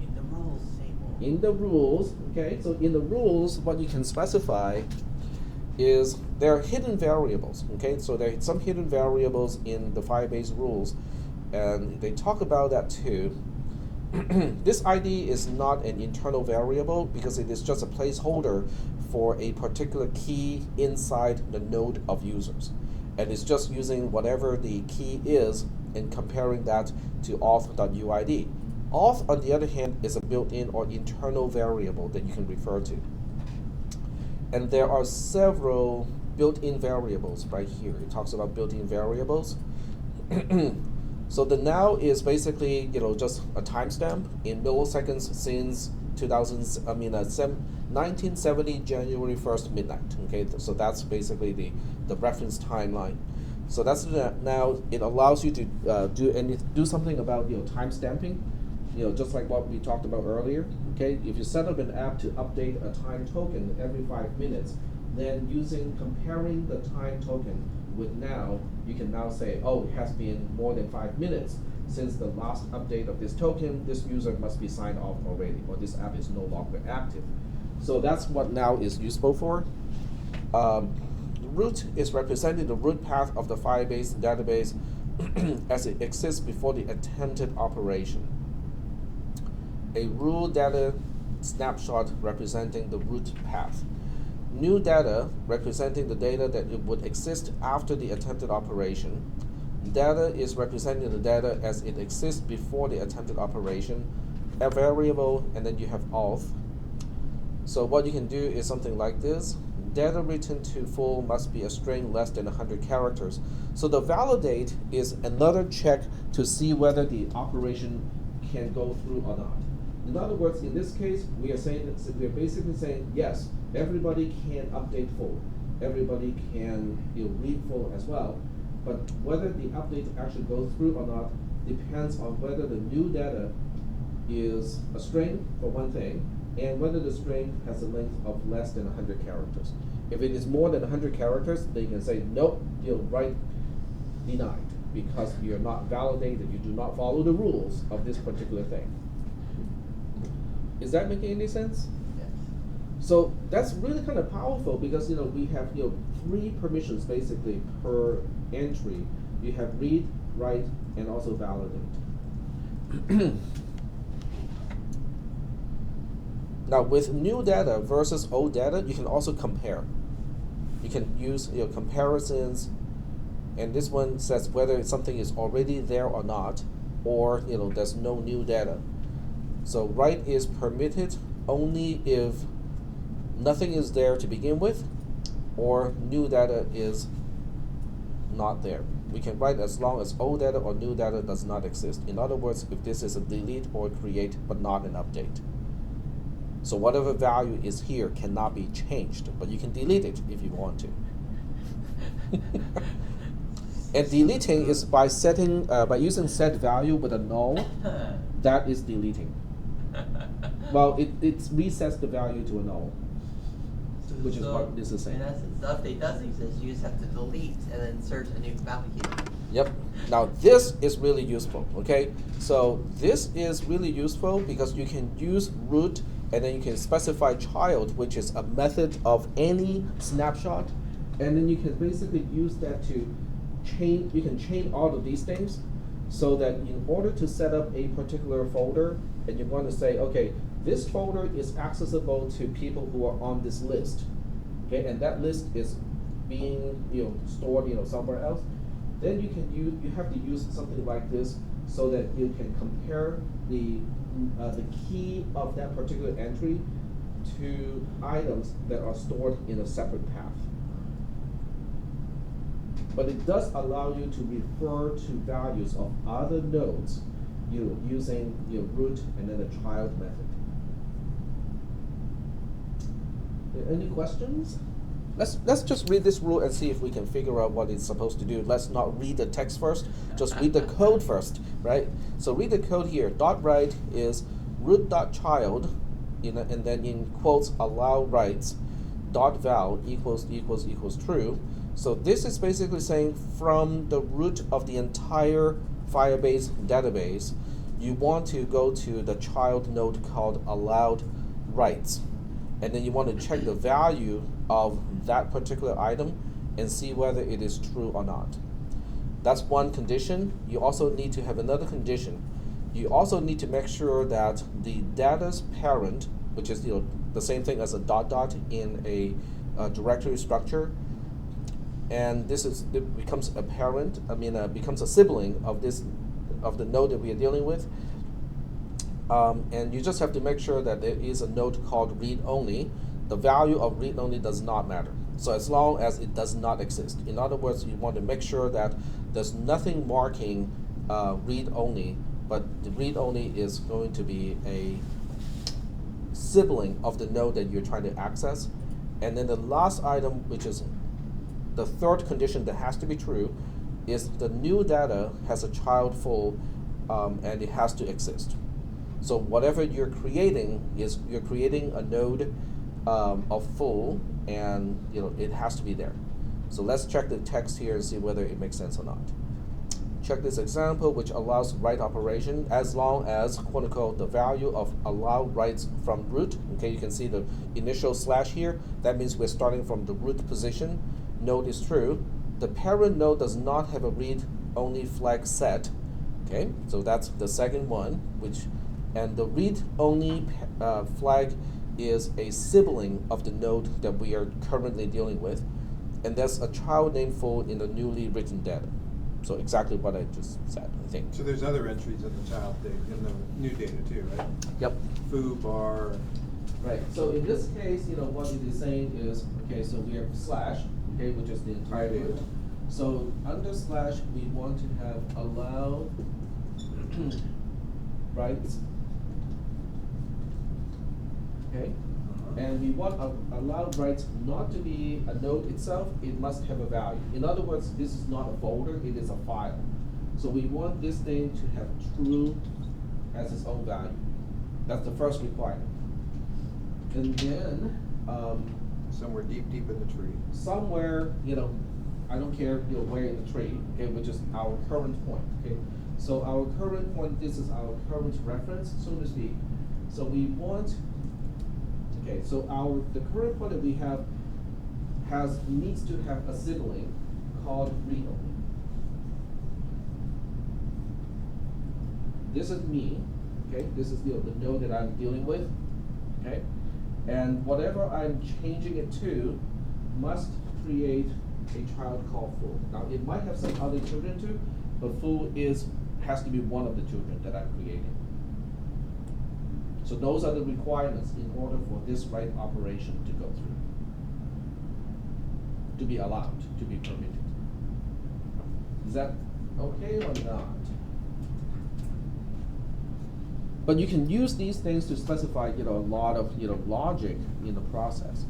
In the rules table.
In the rules, okay, so in the rules, what you can specify is there are hidden variables, okay? So there are some hidden variables in the Firebase rules, and they talk about that too. This ID is not an internal variable because it is just a placeholder for a particular key inside the node of users. And it's just using whatever the key is and comparing that to auth.uid. Auth, on the other hand, is a built-in or internal variable that you can refer to. And there are several built-in variables right here. It talks about built-in variables. So the now is basically, just a timestamp in milliseconds since 1970 January 1st midnight. Okay, so that's basically the reference timeline. So that's now it allows you to do something about time stamping, just like what we talked about earlier. Okay, if you set up an app to update a time token every 5 minutes, then comparing the time token with now, you can now say, oh, it has been more than 5 minutes since the last update of this token. This user must be signed off already, or this app is no longer active. So that's what now is useful for. Root is representing the root path of the Firebase database as it exists before the attempted operation. A rule data snapshot representing the root path. New data representing the data that it would exist after the attempted operation. Data is representing the data as it exists before the attempted operation. A variable, and then you have auth. So what you can do is something like this. Data written to full must be a string less than 100 characters. So the validate is another check to see whether the operation can go through or not. In other words, in this case, we are basically saying, yes, everybody can update full. Everybody can read full as well. But whether the update actually goes through or not depends on whether the new data is a string for one thing, and whether the string has a length of less than 100 characters. If it is more than 100 characters, then you can say, nope, write denied, because you're not validated, you do not follow the rules of this particular thing. Is that making any sense?
Yes.
So that's really kind of powerful because we have 3 permissions basically per entry. You have read, write, and also validate. Now with new data versus old data, you can also compare. You can use comparisons, and this one says whether something is already there or not, or there's no new data. So write is permitted only if nothing is there to begin with, or new data is not there. We can write as long as old data or new data does not exist. In other words, if this is a delete or create but not an update. So whatever value is here cannot be changed, but you can delete it if you want to. And deleting is by setting, by using set value with a null. That is deleting. Well, it resets the value to a null, which is what this is saying.
In essence, the update doesn't exist. You just have to delete and then insert a new value here.
Yep. Now this is really useful. Okay. So this is really useful because you can use root, and then you can specify child, which is a method of any snapshot, and then you can basically use that to chain. You can chain all of these things, so that in order to set up a particular folder, and you want to say, okay, this folder is accessible to people who are on this list, okay, and that list is being stored somewhere else. Then you have to use something like this so that you can compare the key of that particular entry to items that are stored in a separate path. But it does allow you to refer to values of other nodes, using root and then the child method. Any questions? Let's just read this rule and see if we can figure out what it's supposed to do. Let's not read the text first, just read the code first, right? So read the code here. Dot write is root.child, and then in quotes allow writes dot val equals true. So this is basically saying from the root of the entire Firebase database, you want to go to the child node called allowed writes, and then you want to check the value of that particular item and see whether it is true or not. That's one condition. You also need to have another condition. You also need to make sure that the data's parent, which is the same thing as a dot in a directory structure, and it becomes a parent. Becomes a sibling of the node that we are dealing with. And you just have to make sure that there is a node called read only. The value of read only does not matter. So as long as it does not exist. In other words, you want to make sure that there's nothing marking read only, but the read only is going to be a sibling of the node that you're trying to access. And then the last item, which is the third condition that has to be true, is the new data has a child full, and it has to exist. So whatever you're creating you're creating a node of full, and it has to be there. So let's check the text here and see whether it makes sense or not. Check this example, which allows write operation as long as quote unquote the value of allow writes from root. Okay, you can see the initial slash here. That means we're starting from the root position. Node is true. The parent node does not have a read only flag set. Okay, so that's the second one, and the read only flag is a sibling of the node that we are currently dealing with, and there's a child name full in the newly written data. So exactly what I just said, I think.
So there's other entries in the child data, in the new data too, right?
Yep.
Foo, bar.
Right. So in this case, what it is saying is, okay, so we have slash, okay, which is the entire data. So under slash, we want to have allow writes. Okay. And we want allowed writes not to be a node itself, it must have a value. In other words, this is not a folder, it is a file. So we want this thing to have true as its own value. That's the first requirement. And then
Somewhere deep in the tree.
somewhere, I don't care, where in the tree, okay, which is our current point, okay? So our current point, this is our current reference, so to speak. So we want, okay, so the current point that we have needs to have a sibling called read only. This is me, okay? This is the node that I'm dealing with, okay? And whatever I'm changing it to must create a child called foo. Now it might have some other children too, but foo has to be one of the children that I'm creating. So those are the requirements in order for this write operation to go through, to be allowed, to be permitted. Is that okay or not? But you can use these things to specify, a lot of, logic in the process.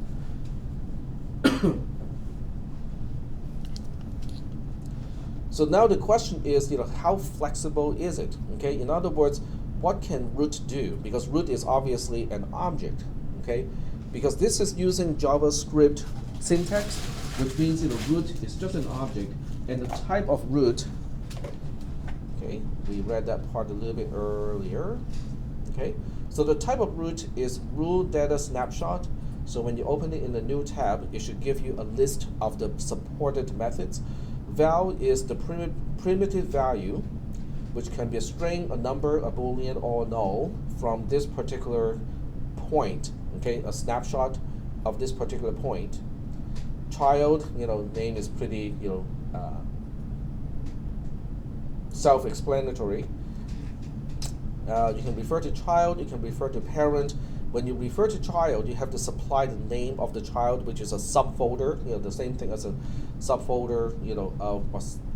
So now the question is, how flexible is it? Okay, in other words, what can root do? Because root is obviously an object, okay? Because this is using JavaScript syntax, which means, root is just an object, and the type of root, okay, we read that part a little bit earlier, okay? So the type of root is rule data snapshot. So when you open it in the new tab, it should give you a list of the supported methods. Val is the primitive value, which can be a string, a number, a boolean, or null from this particular point, okay? A snapshot of this particular point. Child, name is pretty, self-explanatory. You can refer to child, you can refer to parent. When you refer to child, you have to supply the name of the child, which is a subfolder, the same thing as a subfolder,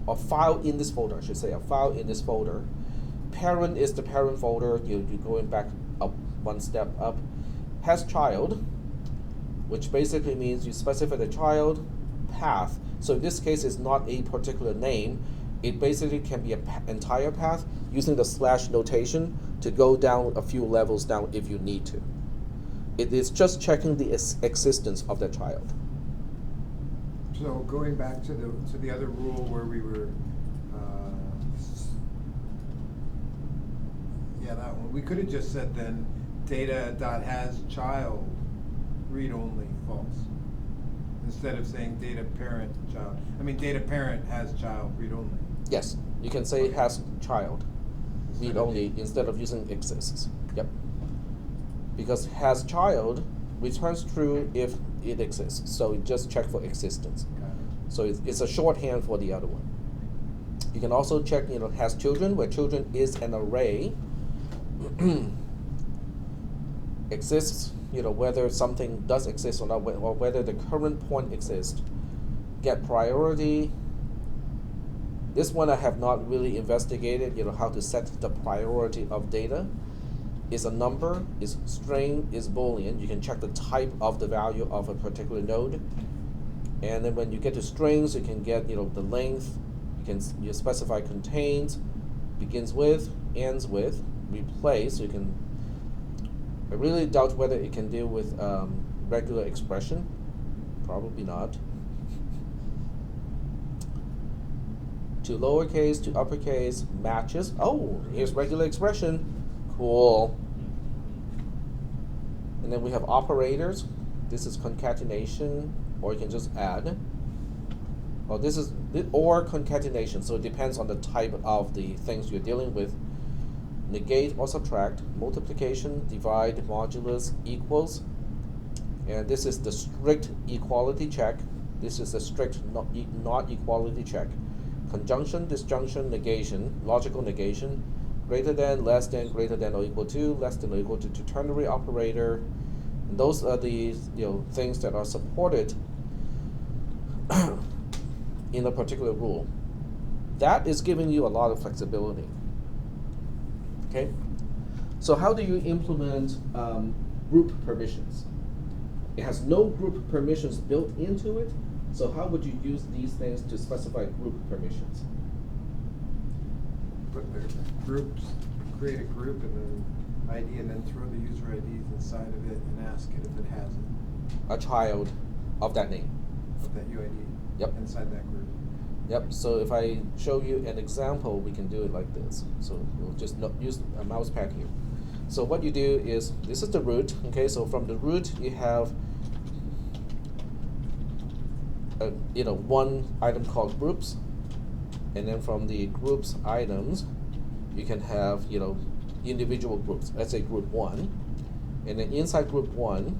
a file in this folder, I should say, a file in this folder. Parent is the parent folder, you're going back up one step up. Has child, which basically means you specify the child path. So in this case, it's not a particular name. It basically can be an entire path using the slash notation to go down a few levels down if you need to. It is just checking the existence of the child.
So going back to the other rule where we were, that one. We could have just said then data.hasChild read only false, instead of saying data parent child. Data parent has child read only.
Yes, you can say has child read only instead of using exists. Yep. Because has child returns true if it exists. So it just check for existence.
Got it.
So it's a shorthand for the other one. You can also check, has children, where children is an array. Exists, whether something does exist or not, or whether the current point exists. Get priority. This one I have not really investigated, how to set the priority of data. Is a number, is string, is boolean. You can check the type of the value of a particular node. And then when you get to strings, you can get, the length. You specify contains, begins with, ends with, replace. You can, I really doubt whether it can deal with regular expression. Probably not. To lowercase, to uppercase, matches. Oh, here's regular expression. Cool. And then we have operators. This is concatenation, or you can just add. Oh, this is or concatenation, so it depends on the type of the things you're dealing with. Negate or subtract, multiplication, divide, modulus, equals. And this is the strict equality check. This is the strict not equality check. Conjunction, disjunction, negation, logical negation. Greater than, less than, greater than or equal to, less than or equal to ternary operator. And those are the things that are supported in a particular rule. That is giving you a lot of flexibility. Okay, so how do you implement group permissions? It has no group permissions built into it, so how would you use these things to specify group permissions?
put their groups, create a group and then ID, and then throw the user IDs inside of it and ask it if it has it,
A child of that name.
of that UID.
Yep.
Inside that group.
Yep, so if I show you an example, we can do it like this. So we'll just use a mouse pad here. So what you do is, this is the root, okay? So from the root, you have one item called groups, and then from the groups items, you can have individual groups. Let's say group 1, and then inside group 1,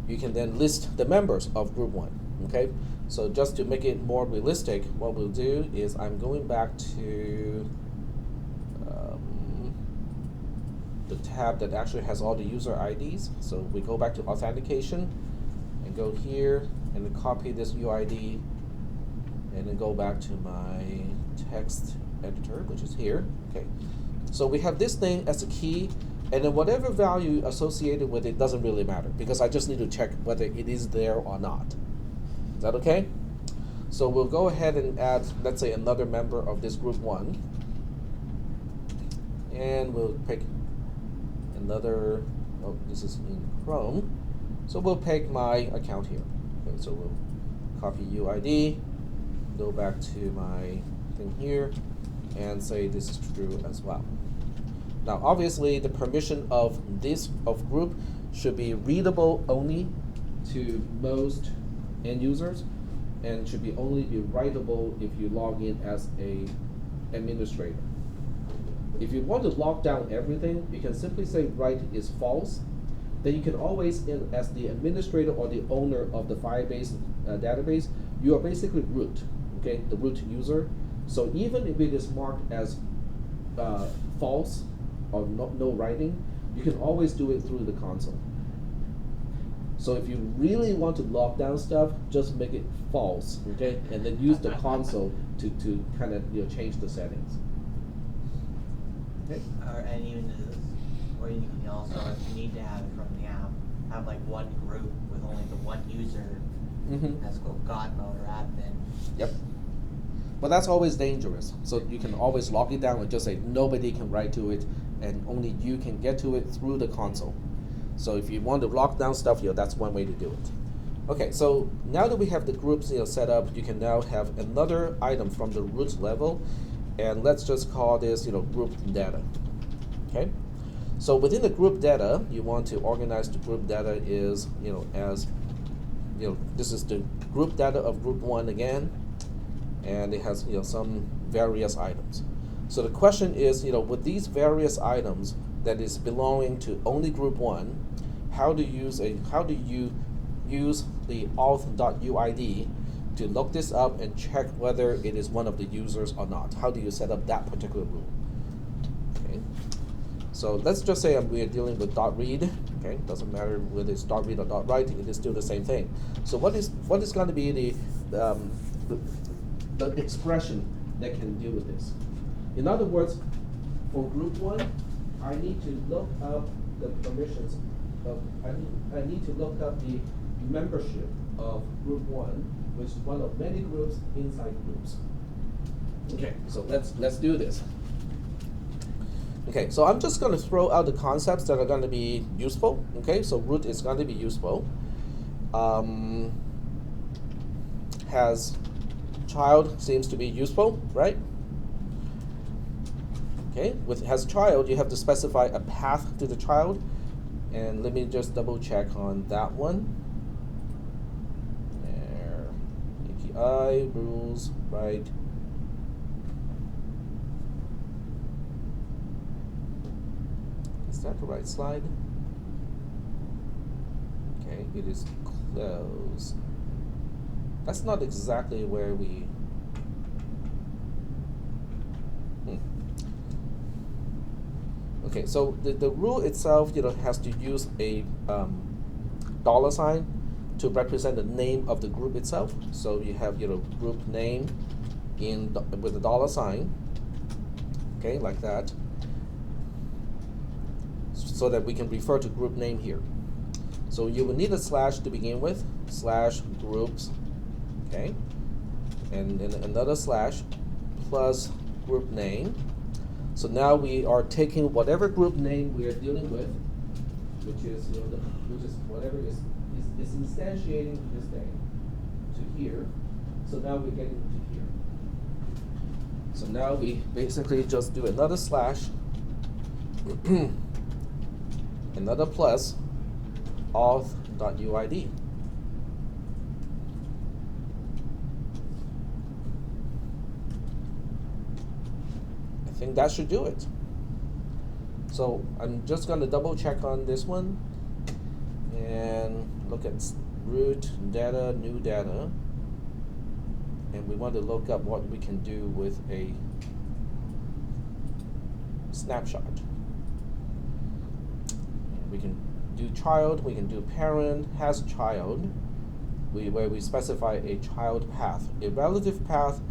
you can then list the members of group 1, okay? So just to make it more realistic, what we'll do is I'm going back to the tab that actually has all the user IDs. So we go back to authentication and go here and then copy this UID and then go back to my text editor, which is here. Okay, so we have this thing as a key, and then whatever value associated with it doesn't really matter because I just need to check whether it is there or not. Is that okay? So we'll go ahead and add, let's say, another member of this group 1, and we'll pick another, oh, this is in Chrome, so we'll pick my account here. Okay, so we'll copy UID, go back to my thing here, and say this is true as well. Now obviously the permission of this group should be readable only to most end users, and should be only be writable if you log in as a administrator. If you want to lock down everything, you can simply say write is false. Then you can always, as the administrator or the owner of the Firebase database, you are basically root, okay, the root user. So even if it is marked as false or no writing, you can always do it through the console. So if you really want to lock down stuff, just make it false, okay, and then use the console to kind of change the settings. Okay.
And even this, or you can also, if you need to have it from the app, have like one group with only the one user. That's called God mode or admin.
Yep. But that's always dangerous. So you can always lock it down and just say nobody can write to it, and only you can get to it through the console. So if you want to lock down stuff, that's one way to do it. Okay, so now that we have the groups set up, you can now have another item from the root level, and let's just call this group data. Okay, so within the group data, you want to organize the group data is as this is the group data of group 1 again, and it has some various items. So the question is, with these various items that is belonging to only group 1, how do you use the auth.uid to look this up and check whether it is one of the users or not? How do you set up that particular rule? Okay. So let's just say we are dealing with .read. Okay, doesn't matter whether it's .read or .write, it is still the same thing. So what is going to be the expression that can deal with this? In other words, for group 1, I need to look up the permissions of, I need to look up the membership of group 1, which is one of many groups inside groups. Okay, so let's do this. Okay, so I'm just going to throw out the concepts that are going to be useful. Okay, so root is going to be useful. Has child seems to be useful, right? Okay, with has child, you have to specify a path to the child, and let me just double check on that one. There, API rules, right? Is that the right slide? Okay, it is closed. That's not exactly where we. Okay, so the rule itself, has to use a $sign to represent the name of the group itself. So you have group name with a $sign. Okay, like that. So that we can refer to group name here. So you will need a slash to begin with, /groups, okay, and then another slash plus group name. So now we are taking whatever group name we are dealing with, which is which is whatever is instantiating this thing to here. So now we're getting to here. So now we basically just do another slash, another plus, auth.uid. I think that should do it. So I'm just going to double check on this one and look at root data, new data. And we want to look up what we can do with a snapshot. We can do child, we can do parent, has child, where we specify a child path, a relative path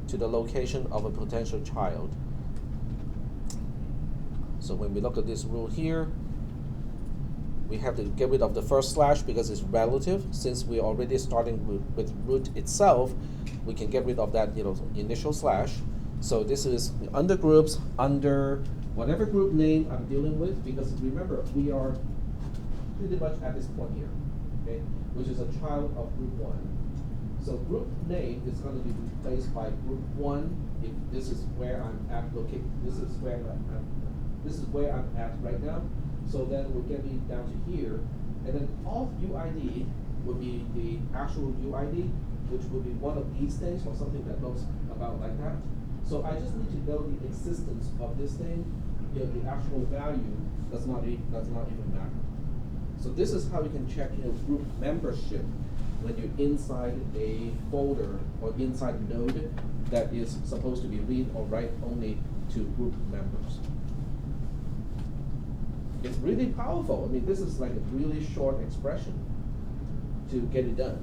to the location of a potential child. So when we look at this rule here, we have to get rid of the first slash because it's relative. Since we're already starting with root itself, we can get rid of that initial slash. So this is under groups, under whatever group name I'm dealing with, because remember, we are pretty much at this point here, okay, which is a child of group 1. So group name is going to be replaced by group 1 if this is where I'm at located. This is where I'm at right now. So then we'll get me down to here, and then auth UID would be the actual UID, which would be one of these things or something that looks about like that. So I just need to know the existence of this thing. The actual value does not even matter. So this is how you can check group membership when you're inside a folder or inside a node that is supposed to be read or write only to group members. It's really powerful. I mean, this is like a really short expression to get it done.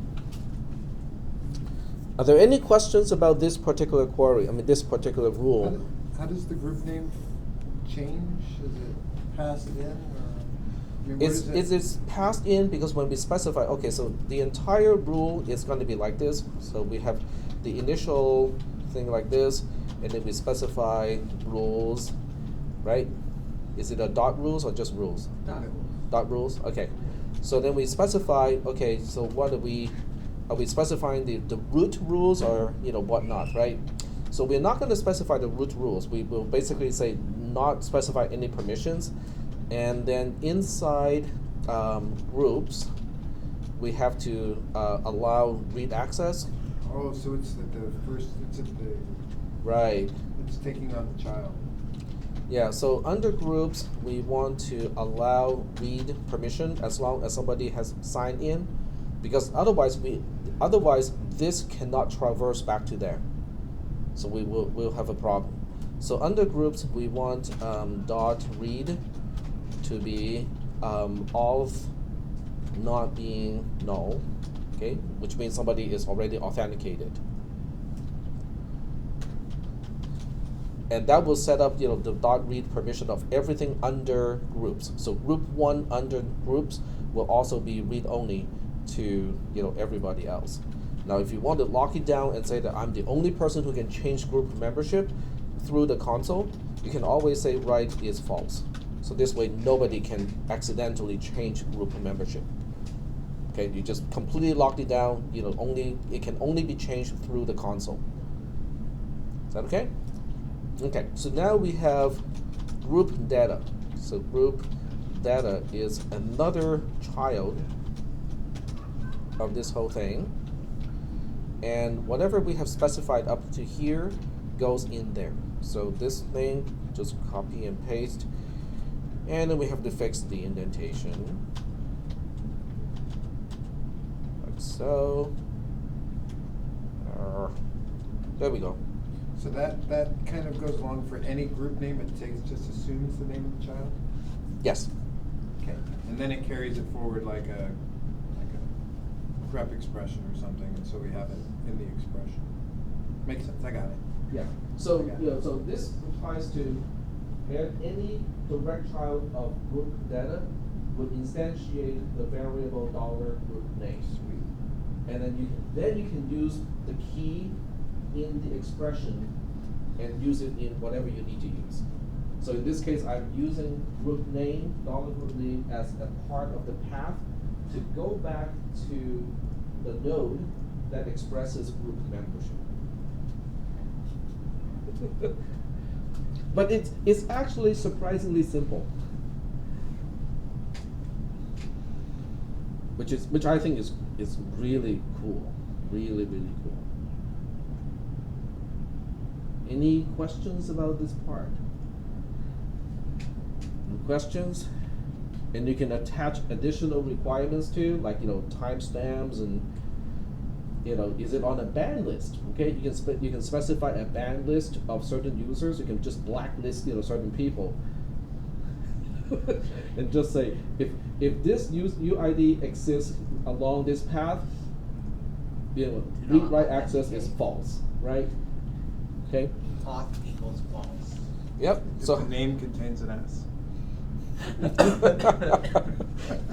Are there any questions about this particular query? I mean, this particular rule?
How does the group name change? Is it passed in? Or,
It's passed in because when we specify, okay, so the entire rule is going to be like this. So we have the initial thing like this, and then we specify rules, right? Is it a dot rules or just rules?
Dot rules.
Dot rules, okay. So then we specify, okay, so what are we specifying the root rules or whatnot, right? So we're not going to specify the root rules. We will basically say not specify any permissions, and then inside groups, we have to allow read access.
Oh, so it's the first. It's at the.
Right.
It's taking on the child.
Yeah, so under groups, we want to allow read permission as long as somebody has signed in, because otherwise this cannot traverse back to there. So we'll have a problem. So under groups, we want dot read to be auth not being null, okay, which means somebody is already authenticated. And that will set up, the dot read permission of everything under groups. So group 1 under groups will also be read only to, everybody else. Now, if you want to lock it down and say that I'm the only person who can change group membership through the console, you can always say write is false. So this way, nobody can accidentally change group membership. Okay, you just completely locked it down. It can only be changed through the console. Is that okay? Okay, so now we have group data. So group data is another child of this whole thing. And whatever we have specified up to here goes in there. So this thing, just copy and paste. And then we have to fix the indentation. Like so. There we go.
So that kind of goes along for any group name. It just assumes the name of the child.
Yes.
Okay. And then it carries it forward like a grep expression or something, and so we have it in the expression. Makes sense. I got it.
Yeah. So so this applies to any direct child of group data would instantiate the variable $group name.
Sweet.
And then you can use the key in the expression and use it in whatever you need to use. So in this case, I'm using group name, $group name as a part of the path to go back to the node that expresses group membership. But it's actually surprisingly simple, which I think is really cool, really cool. Any questions about this part? Questions? And you can attach additional requirements to, like, timestamps and, is it on a ban list? Okay, you can specify a ban list of certain users. You can just blacklist, certain people, and just say if this UID exists along this path, read-write access is false, right? Okay.
Auth equals false.
Yep.
If
So
the name contains an S.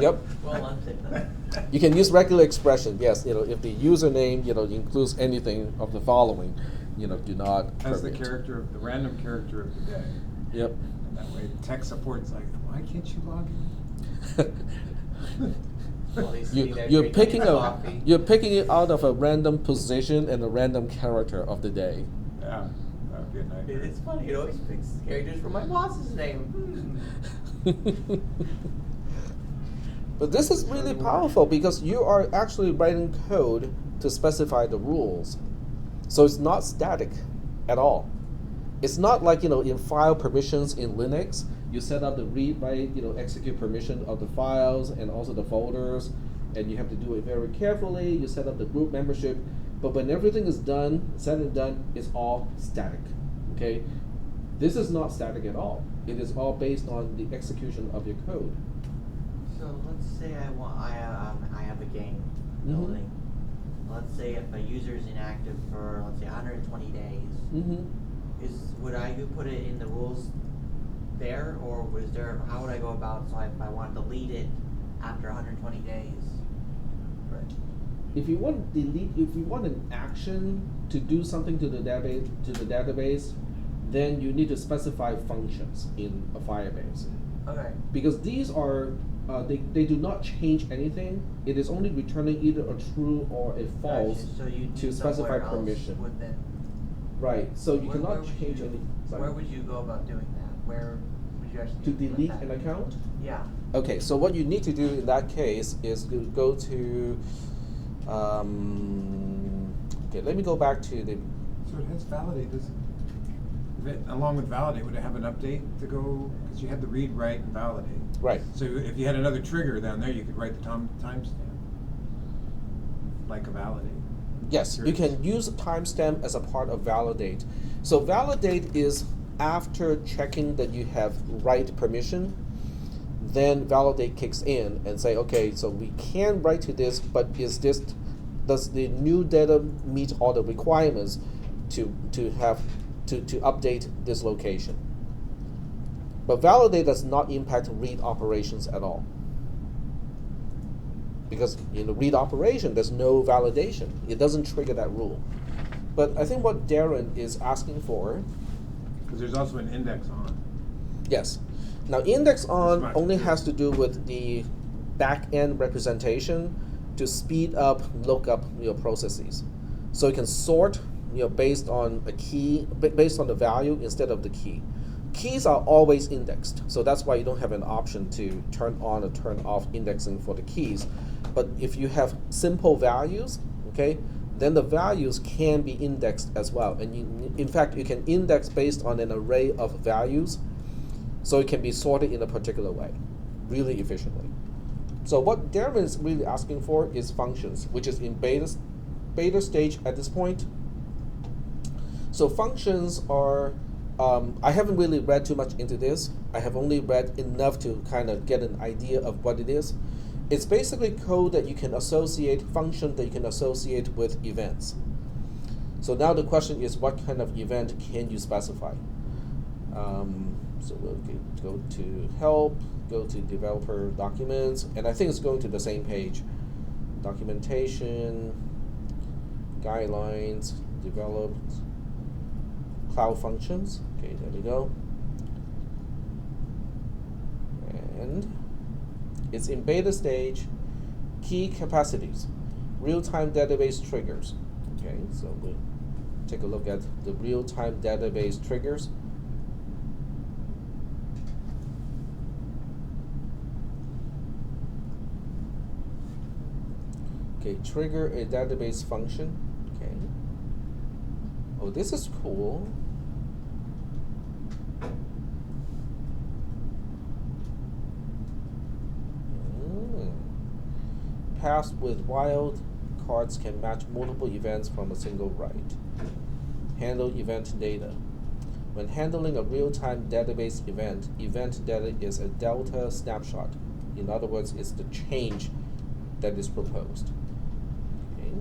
Yep.
Well, unpick that.
You can use regular expression. Yes, if the username includes anything of the following, do not
As the
permit.
the random character of the day.
Yep.
And that way tech support's like, why can't you log in?
Well, he's sitting there
You're
drinking
picking
his
a
coffee.
you're picking it out of a random position and a random character of the day.
Yeah, that would be a nightmare.
It's funny, it always picks characters from my boss's name.
But this is really powerful because you are actually writing code to specify the rules. So it's not static at all. It's not like, in file permissions in Linux, you set up the read, write, execute permission of the files and also the folders, and you have to do it very carefully. You set up the group membership, but when everything is done, said and done, it's all static, okay? This is not static at all. It is all based on the execution of your code.
So let's say I have a game building. Let's say if a user is inactive for, let's say, 120 days, would I put it in the rules there, or how would I go about, so if I want to delete it after 120 days? Right.
If you want an action to do something to the database, then you need to specify functions in a Firebase.
Okay.
Because these are they do not change anything. It is only returning either a true or a false
Gotcha. So you
to specify
somewhere else
permission.
within.
Right. So you
Where
cannot
would
change
you-
any. Sorry.
Where would you go about doing that? Where would you actually
To
put
delete
that?
an account?
Yeah.
Okay, so what you need to do in that case is to go to, okay, let me go back to the,
So it has validate, along with validate, would it have an update to go, because you had the read, write, and validate.
right,
So if you had another trigger down there, you could write the timestamp, like a validate.
yes, you can use timestamp as a part of validate. So validate is after checking that you have write permission, then validate kicks in and say, okay, so we can write to this, but does the new data meet all the requirements to update this location? But validate does not impact read operations at all. Because in the read operation, there's no validation. It doesn't trigger that rule. But I think what Darren is asking for,
Because there's also an index on.
yes. Now index on
much
only
easier.
has to do with the back-end representation to speed up lookup processes. So you can sort based on a key, based on the value instead of the key. Keys are always indexed, so that's why you don't have an option to turn on or turn off indexing for the keys. But if you have simple values, okay, then the values can be indexed as well. And in fact, you can index based on an array of values, so it can be sorted in a particular way, really efficiently. So what Darren is really asking for is functions, which is in beta stage at this point. So functions are, I haven't really read too much into this. I have only read enough to kind of get an idea of what it is. It's basically code that you can associate, function that you can associate with events. So now the question is, what kind of event can you specify? So we'll go to help, go to developer documents, and I think it's going to the same page. Documentation, guidelines, developed, cloud functions. Okay, there we go. And it's in beta stage. Key capacities, real-time database triggers. Okay, so we'll take a look at the real-time database triggers. Okay, trigger a database function. Okay. Oh, this is cool. Paths with wild cards can match multiple events from a single write. Handle event data. When handling a real-time database event, event data is a delta snapshot. In other words, it's the change that is proposed. Okay.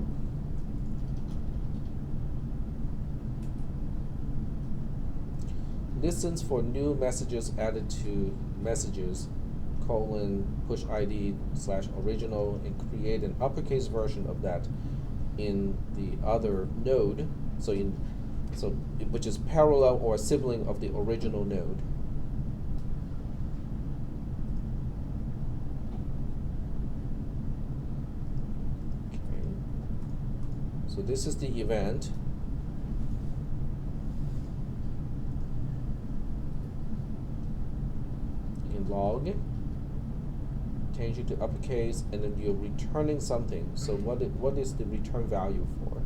Listens for new messages added to messages, push ID / original, and create an uppercase version of that in the other node, which is parallel or a sibling of the original node. Okay. So this is the event. In log, change it to uppercase, and then you're returning something. So what is the return value for?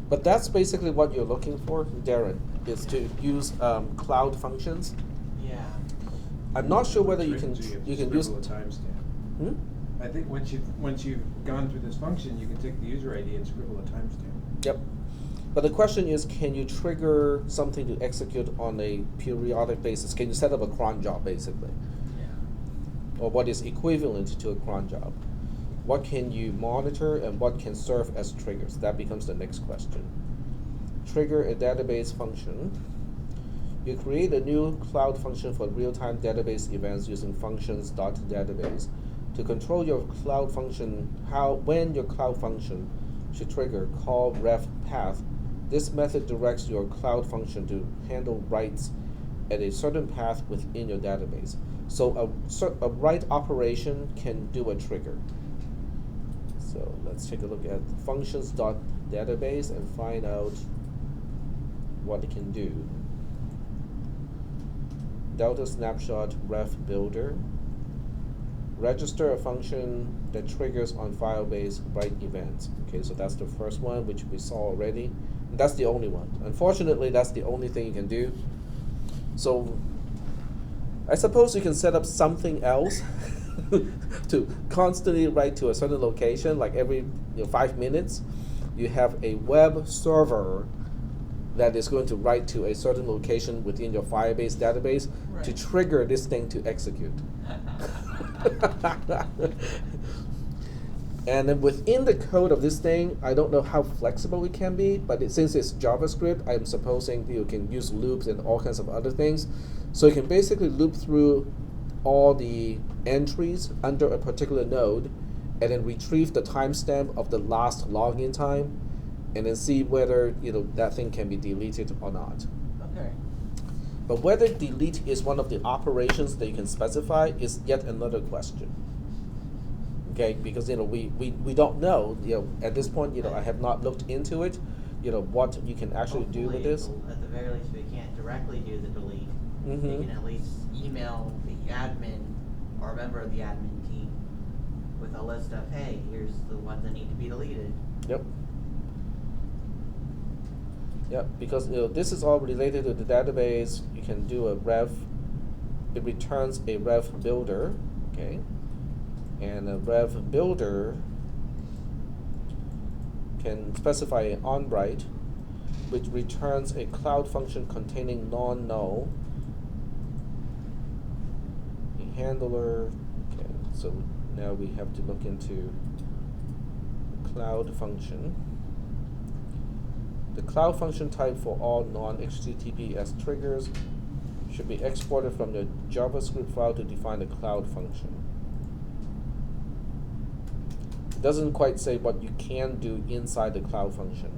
But that's basically what you're looking for, Darren, is to use cloud functions.
Yeah.
I'm not sure whether you can use.
a timestamp. I think once you've gone through this function, you can take the user ID and scribble a timestamp.
Yep. But the question is, can you trigger something to execute on a periodic basis? Can you set up a cron job, basically?
Yeah.
Or what is equivalent to a cron job? What can you monitor and what can serve as triggers? That becomes the next question. Trigger a database function. You create a new cloud function for real-time database events using functions.database. To control your cloud function, when your cloud function should trigger, call ref path. This method directs your cloud function to handle writes at a certain path within your database. So a write operation can do a trigger. So let's take a look at functions.database and find out what it can do. Delta snapshot ref builder. Register a function that triggers on file-based write events. Okay, so that's the first one, which we saw already. And that's the only one. Unfortunately, that's the only thing you can do. So I suppose you can set up something else to constantly write to a certain location, like every 5 minutes. You have a web server that is going to write to a certain location within your Firebase database to trigger this thing to execute. And then within the code of this thing, I don't know how flexible it can be, but since it's JavaScript, I'm supposing you can use loops and all kinds of other things. So you can basically loop through all the entries under a particular node and then retrieve the timestamp of the last login time and then see whether that thing can be deleted or not.
Okay.
But whether delete is one of the operations that you can specify is yet another question. Okay, because we don't know. At this point, I have not looked into it. What you can actually do with this.
At the very least, we can't directly do the delete.
Mm-hmm.
They can at least email the admin or a member of the admin team with a list of, hey, here's the ones that need to be deleted.
Yep. Yep, because this is all related to the database. You can do a ref. It returns a ref builder, okay, and a ref builder can specify an onWrite, which returns a cloud function containing non-null. A handler. Okay, so now we have to look into the cloud function. The cloud function type for all non-HTTPS triggers should be exported from the JavaScript file to define the cloud function. It doesn't quite say what you can do inside the cloud function.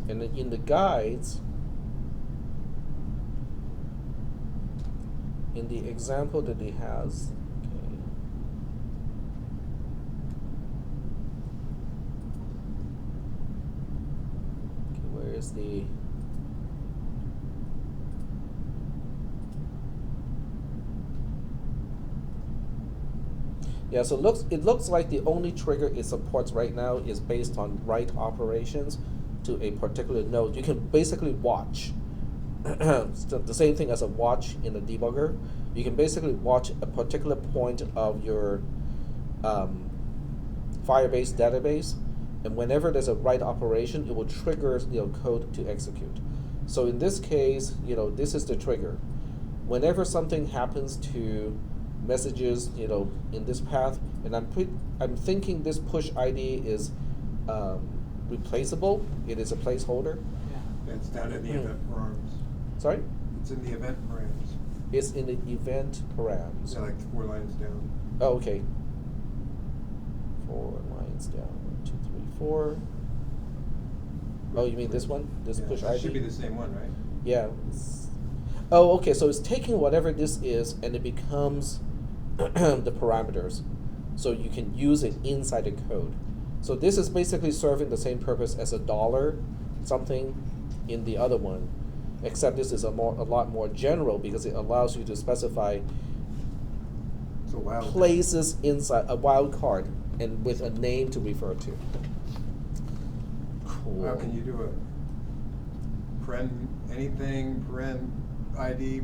And then in the guides, in the example that it has, okay, where is the yeah, so it looks like the only trigger it supports right now is based on write operations to a particular node. You can basically watch. So the same thing as a watch in a debugger. You can basically watch a particular point of your Firebase database, and whenever there's a write operation, it will trigger code to execute. So in this case, this is the trigger. Whenever something happens to messages, in this path, and I'm thinking this push ID is replaceable. It is a placeholder.
Yeah. It's down in the event params.
Sorry?
It's in the event params.
It's in the event params.
Yeah, like 4 lines down.
Oh, okay. 4 lines down. 1, 2, 3, 4. Oh, you mean this one? This
Yeah,
push
that
ID?
should be the same one, right?
Yeah. Oh, okay. So it's taking whatever this is, and it becomes the parameters. So you can use it inside the code. So this is basically serving the same purpose as a dollar something in the other one, except this is a lot more general because it allows you to specify
It's a wild
places inside a wildcard and with a name to refer to. Cool.
How can you do a paren anything, paren ID?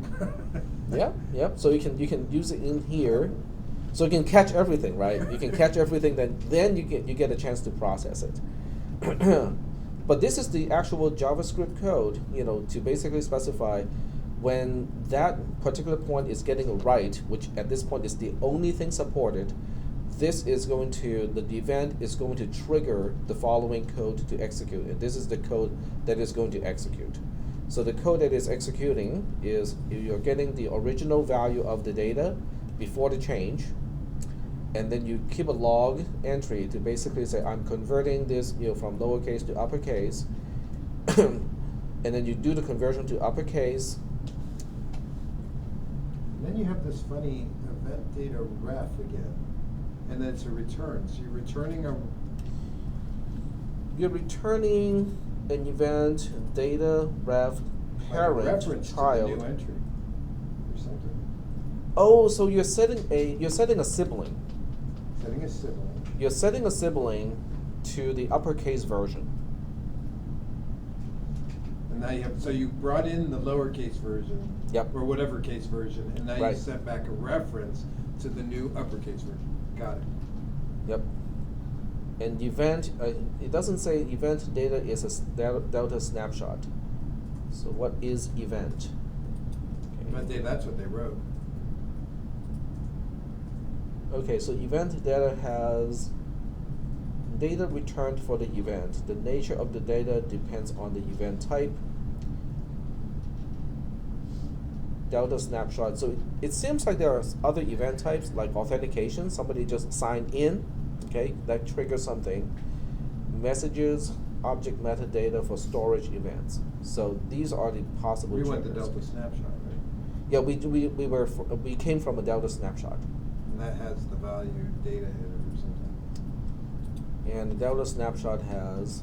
Yeah. So you can use it in here. So you can catch everything, right? You can catch everything, then you get a chance to process it. But this is the actual JavaScript code, to basically specify when that particular point is getting a write, which at this point is the only thing supported. This is the event is going to trigger the following code to execute, and this is the code that is going to execute. So the code that is executing is you're getting the original value of the data before the change, and then you keep a log entry to basically say I'm converting this from lowercase to uppercase, and then you do the conversion to uppercase.
And then you have this funny event data ref again, and then it's a return. So you're returning
an event data ref parent
reference
child.
to the new entry or something.
Oh, so you're setting a sibling.
Setting a sibling.
You're setting a sibling to the uppercase version.
And now you brought in the lowercase version.
Yep.
Or whatever case version, and now
Right.
you set back a reference to the new uppercase version. Got it.
Yep. And event, it doesn't say event data is a delta snapshot. So what is event?
But that's what they wrote.
Okay, so event data has data returned for the event. The nature of the data depends on the event type. Delta snapshot. So it seems like there are other event types like authentication. Somebody just signed in, okay, that triggers something. Messages, object metadata for storage events. So these are the possible
We
triggers.
went the Delta snapshot, right?
Yeah, we came from a Delta snapshot.
And that has the value data in it or something.
And the Delta snapshot has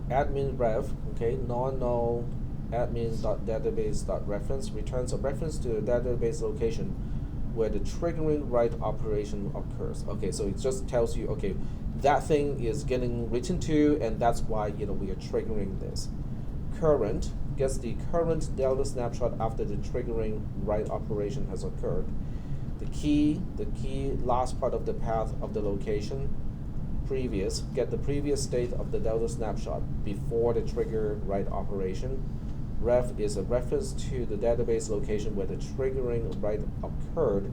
admin ref, okay, non-null admin.database.reference returns a reference to a database location where the triggering write operation occurs. Okay, so it just tells you, okay, that thing is getting written to, and that's why we are triggering this. Current gets the current Delta snapshot after the triggering write operation has occurred. The key last part of the path of the location, previous, get the previous state of the Delta snapshot before the trigger write operation. Ref is a reference to the database location where the triggering write occurred,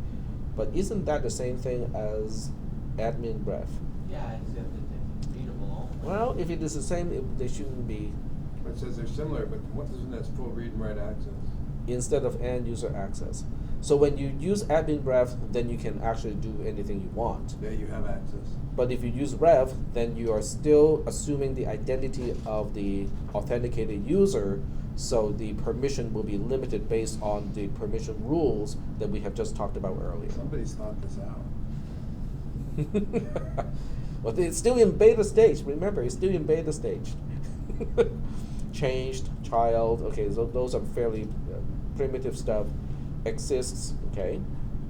but isn't that the same thing as admin ref?
Yeah, except that it's readable only.
Well, if it is the same, they shouldn't be
It says they're similar, but what isn't that full read and write access?
instead of end user access. So when you use admin ref, then you can actually do anything you want.
Yeah, you have access.
But if you use ref, then you are still assuming the identity of the authenticated user, so the permission will be limited based on the permission rules that we have just talked about earlier.
Somebody's thought this out.
Well, it's still in beta stage. Remember, it's still in beta stage. Changed, child. Okay, so those are fairly primitive stuff. Exists. Okay.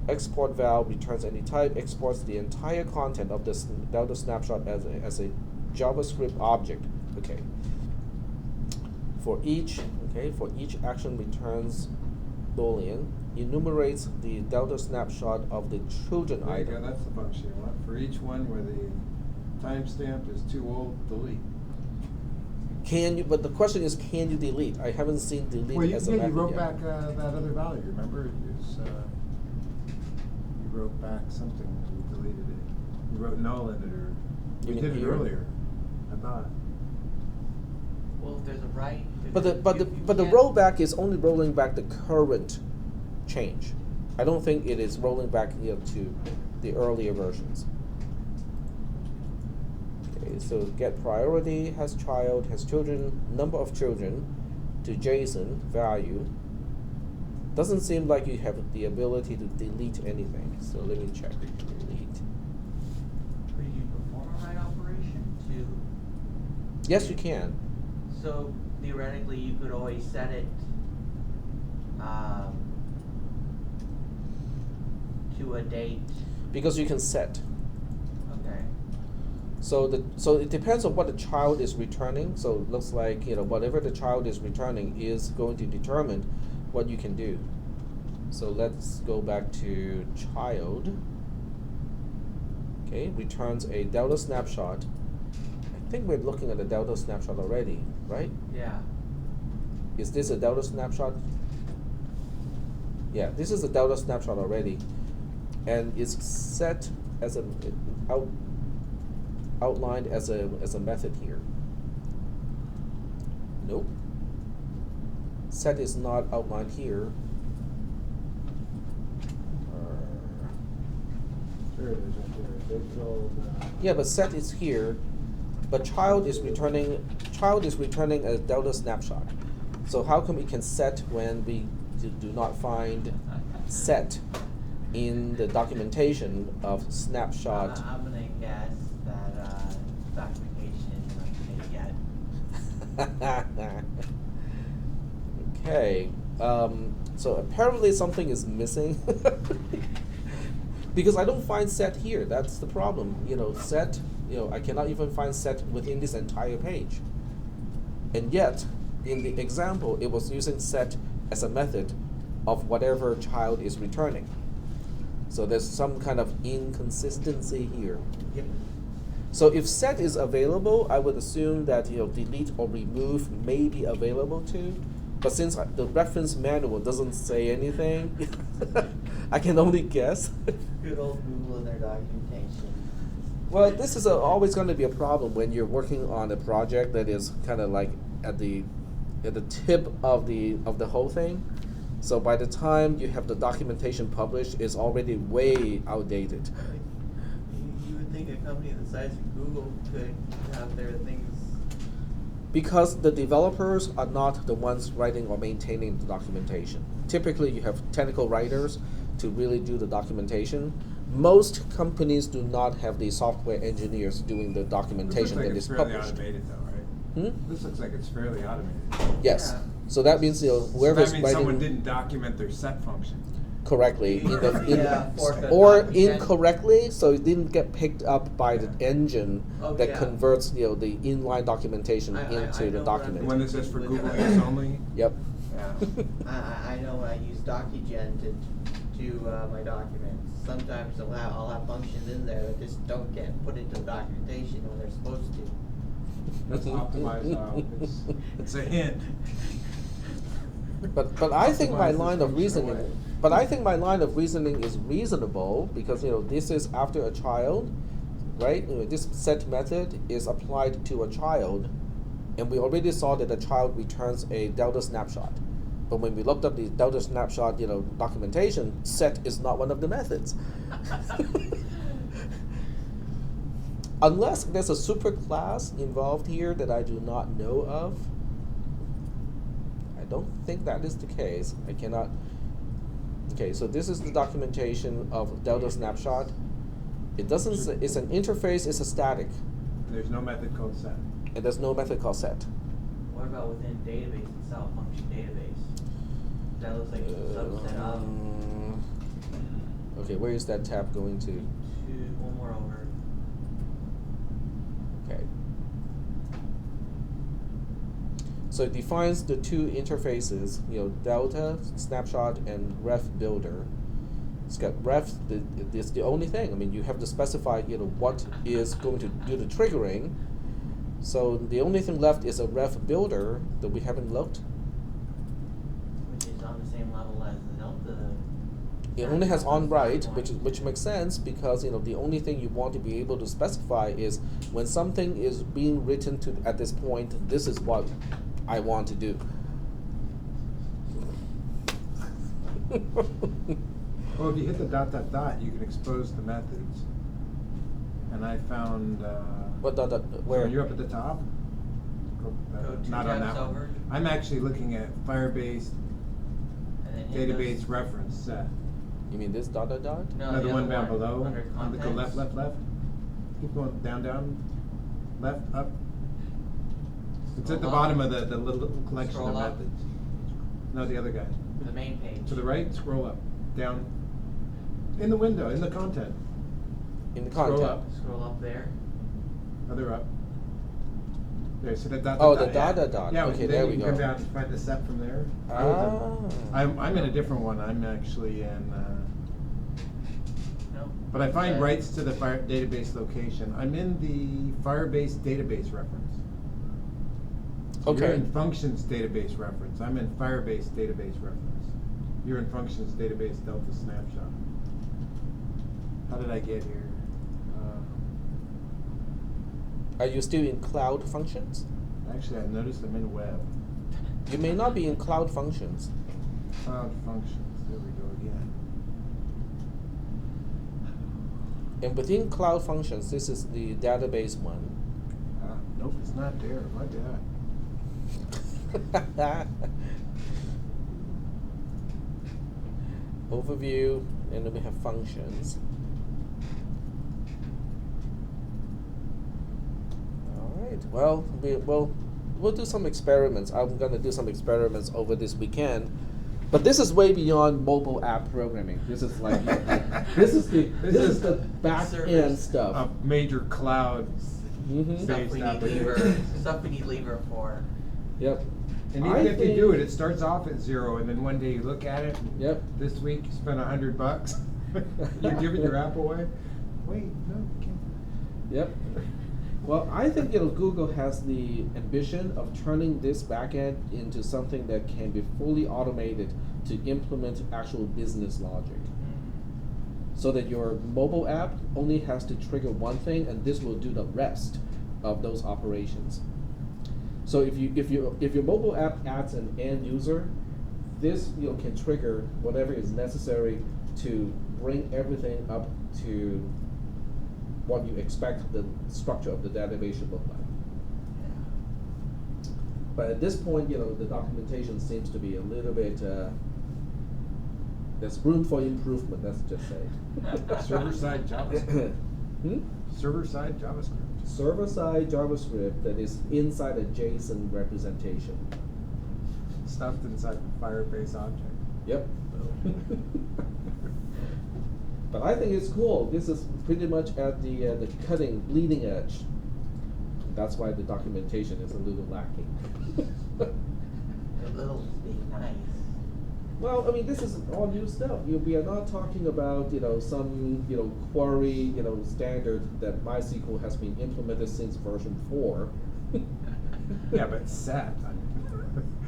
Export val returns any type. Exports the entire content of this Delta snapshot as a JavaScript object. Okay. For each action returns Boolean, enumerates the Delta snapshot of the children
There you
item.
go, that's the function you want. For each one where the timestamp is too old, delete.
Can you? But the question is, can you delete? I haven't seen delete
Well,
as a
you
method
wrote
yet.
back that other value, remember? It was, you wrote back something, you deleted it. You wrote null in it, or
You
we
mean
did it
here?
earlier, I thought.
Well, if there's a right. if
But the
you-
but the
you
but the
can't-
rollback is only rolling back the current change. I don't think it is rolling back to the earlier versions. Okay, so get priority has child, has children, number of children to JSON value. Doesn't seem like you have the ability to delete anything. So let me check. Delete.
Could you perform a write operation to?
Yes, you can.
So theoretically, you could always set it to a date.
Because you can set.
Okay.
So it depends on what the child is returning. So it looks like whatever the child is returning is going to determine what you can do. So let's go back to child. Okay, returns a Delta snapshot. I think we're looking at the Delta snapshot already, right?
Yeah.
Is this a Delta snapshot? Yeah, this is a Delta snapshot already, and it's set as a outlined as a method here. Nope. Set is not outlined here.
There it is, right there. Digital,
Yeah, but set is here, but child is returning a Delta snapshot. So how come we can set when we do not find set in the documentation of snapshot?
I'm gonna guess that documentation isn't up to date yet.
Okay, so apparently something is missing. Because I don't find set here. That's the problem. Set. I cannot even find set within this entire page. And yet, in the example, it was using set as a method of whatever child is returning. So there's some kind of inconsistency here.
Yep.
So if set is available, I would assume that delete or remove may be available too. But since the reference manual doesn't say anything, I can only guess.
Good old Google and their documentation.
Well, this is always going to be a problem when you're working on a project that is kind of like at the tip of the whole thing. So by the time you have the documentation published, it's already way outdated.
You would think a company the size of Google could have their things.
Because the developers are not the ones writing or maintaining the documentation. Typically, you have technical writers to really do the documentation. Most companies do not have the software engineers doing the documentation that is
This looks like it's fairly
published.
automated though, right?
Hmm?
This looks like it's fairly automated.
Yes.
Yeah.
So that means
So
whoever's
that means someone
writing
didn't document their set function.
correctly
Yeah, forfeit
or
document.
incorrectly, so it didn't get picked up by the engine
Oh,
that
yeah.
converts the inline documentation
I
into
know
the
what I'm
document.
The one that says for
With
Google
that.
use only?
Yep.
Yeah.
I know when I use DocuGen to do my documents. Sometimes I'll have functions in there that just don't get put into the documentation when they're supposed to.
That's optimized. It's a hint.
But I think my
Optimize this
line of
function
reasoning,
away.
but I think my line of reasoning is reasonable because this is after a child, right? This set method is applied to a child, and we already saw that the child returns a delta snapshot. But when we looked up the delta snapshot, documentation, set is not one of the methods. Unless there's a superclass involved here that I do not know of. I don't think that is the case. I cannot. Okay, so this is the documentation of delta snapshot. It doesn't say, it's an interface, it's a static,
There's no method called set.
and there's no method called set.
What about within database itself, function database? That looks like a subset of
Okay, where is that tab going to?
one more over.
Okay. So it defines the two interfaces, delta snapshot and ref builder. It's got ref. It's the only thing. I mean, you have to specify, what is going to do the triggering. So the only thing left is a ref builder that we haven't looked.
Which is on the same level as the delta.
It only has on write,
Point.
which makes sense because the only thing you want to be able to specify is when something is being written to at this point. This is what I want to do.
Well, if you hit the dot, you can expose the methods. And I found,
What where?
when you're up at the top,
Go two
not on
tabs
that one.
over.
I'm actually looking at Firebase
And then hit
database
those-
reference set.
You mean this dot?
No,
Another
the
one
other
down below.
Under
On the go
contents.
left. Keep going down, left, up. It's at the
Scroll
bottom
up.
of the little collection
Scroll
of
up.
methods. No, the other guy.
The main page.
To the right, scroll up, down. In the window, in the content.
In the
Scroll
content.
up.
Scroll up there.
Other up. There, so the dot.
Oh, the
yeah.
dot.
Yeah,
Okay,
then
there
you
we
can
go.
come down and find the set from there.
Ah.
I'm in a different one. I'm actually in.
No.
But I find
Uh,
rights to the fire database location. I'm in the Firebase database reference. So You're
Okay.
in functions database reference. I'm in Firebase database reference. You're in functions database delta snapshot. How did I get here?
Are you still in cloud functions?
Actually, I noticed I'm in web.
You may not be in cloud functions.
Cloud functions. There we go again.
And within cloud functions, this is the database one.
Nope, it's not there. My bad.
Overview, and then we have functions. All right. Well, we'll do some experiments. I'm gonna do some experiments over this weekend. But this is way beyond mobile app programming. This is like this is the back
Service.
end stuff.
A major cloud.
Mhm.
Stuff
Based
we need
application.
lever. Stuff we need lever for.
Yep.
And
I
even if you
think-
do it, it starts off at 0, and then one day you look at it. And
Yep.
This week you spent $100. You're giving your app away. Wait, no, you can't.
Yep. Well, I think Google has the ambition of turning this backend into something that can be fully automated to implement actual business logic. So that your mobile app only has to trigger one thing, and this will do the rest of those operations. So if your mobile app adds an end user, this can trigger whatever is necessary to bring everything up to what you expect the structure of the database should look like. But at this point, the documentation seems to be a little bit. There's room for improvement. Let's just say.
Server-side JavaScript. Server-side JavaScript.
Server-side JavaScript that is inside a JSON representation.
Stuffed inside the Firebase object.
Yep. But I think it's cool. This is pretty much at the bleeding edge. That's why the documentation is a little lacking.
A little being nice.
Well, I mean, this is all new stuff. We are not talking about some query standard that MySQL has been implemented since version 4.
Yeah, but set.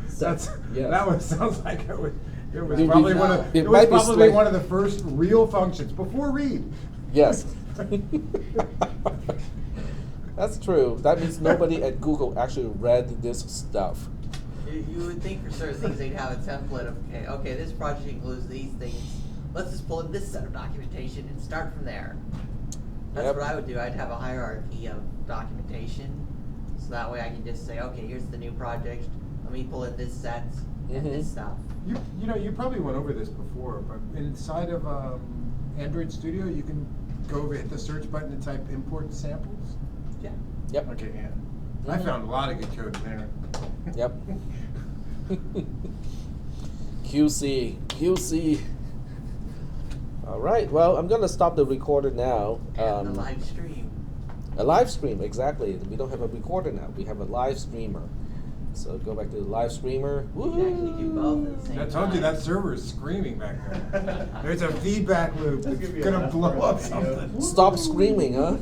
Sets, yes.
That was, sounds like it was
It
probably
be-
one of,
it
it was
might be
probably
straight-
one of the first real functions, before read.
Yes. That's true. That means nobody at Google actually read this stuff.
You would think for certain things they'd have a template of, okay, this project includes these things. Let's just pull in this set of documentation and start from there. That's
Yep.
what I would do. I'd have a hierarchy of documentation, so that way I can just say, okay, here's the new project. Let me pull in this set and this stuff.
You know, you probably went over this before, but inside of Android Studio, you can go over, hit the search button and type import samples.
Yeah.
Yep.
Okay, yeah. I
Mhm.
found a lot of good code in there.
Yep. QC. All right. Well, I'm gonna stop the recorder now.
And the live stream.
A live stream, exactly. We don't have a recorder now. We have a live streamer. So go back to the live streamer.
You can actually do both at the same
I told you
time.
that server is screaming back there. There's a feedback loop
That's
that's
gonna be
gonna
enough
blow
for a
up
video.
something.
Stop screaming, huh?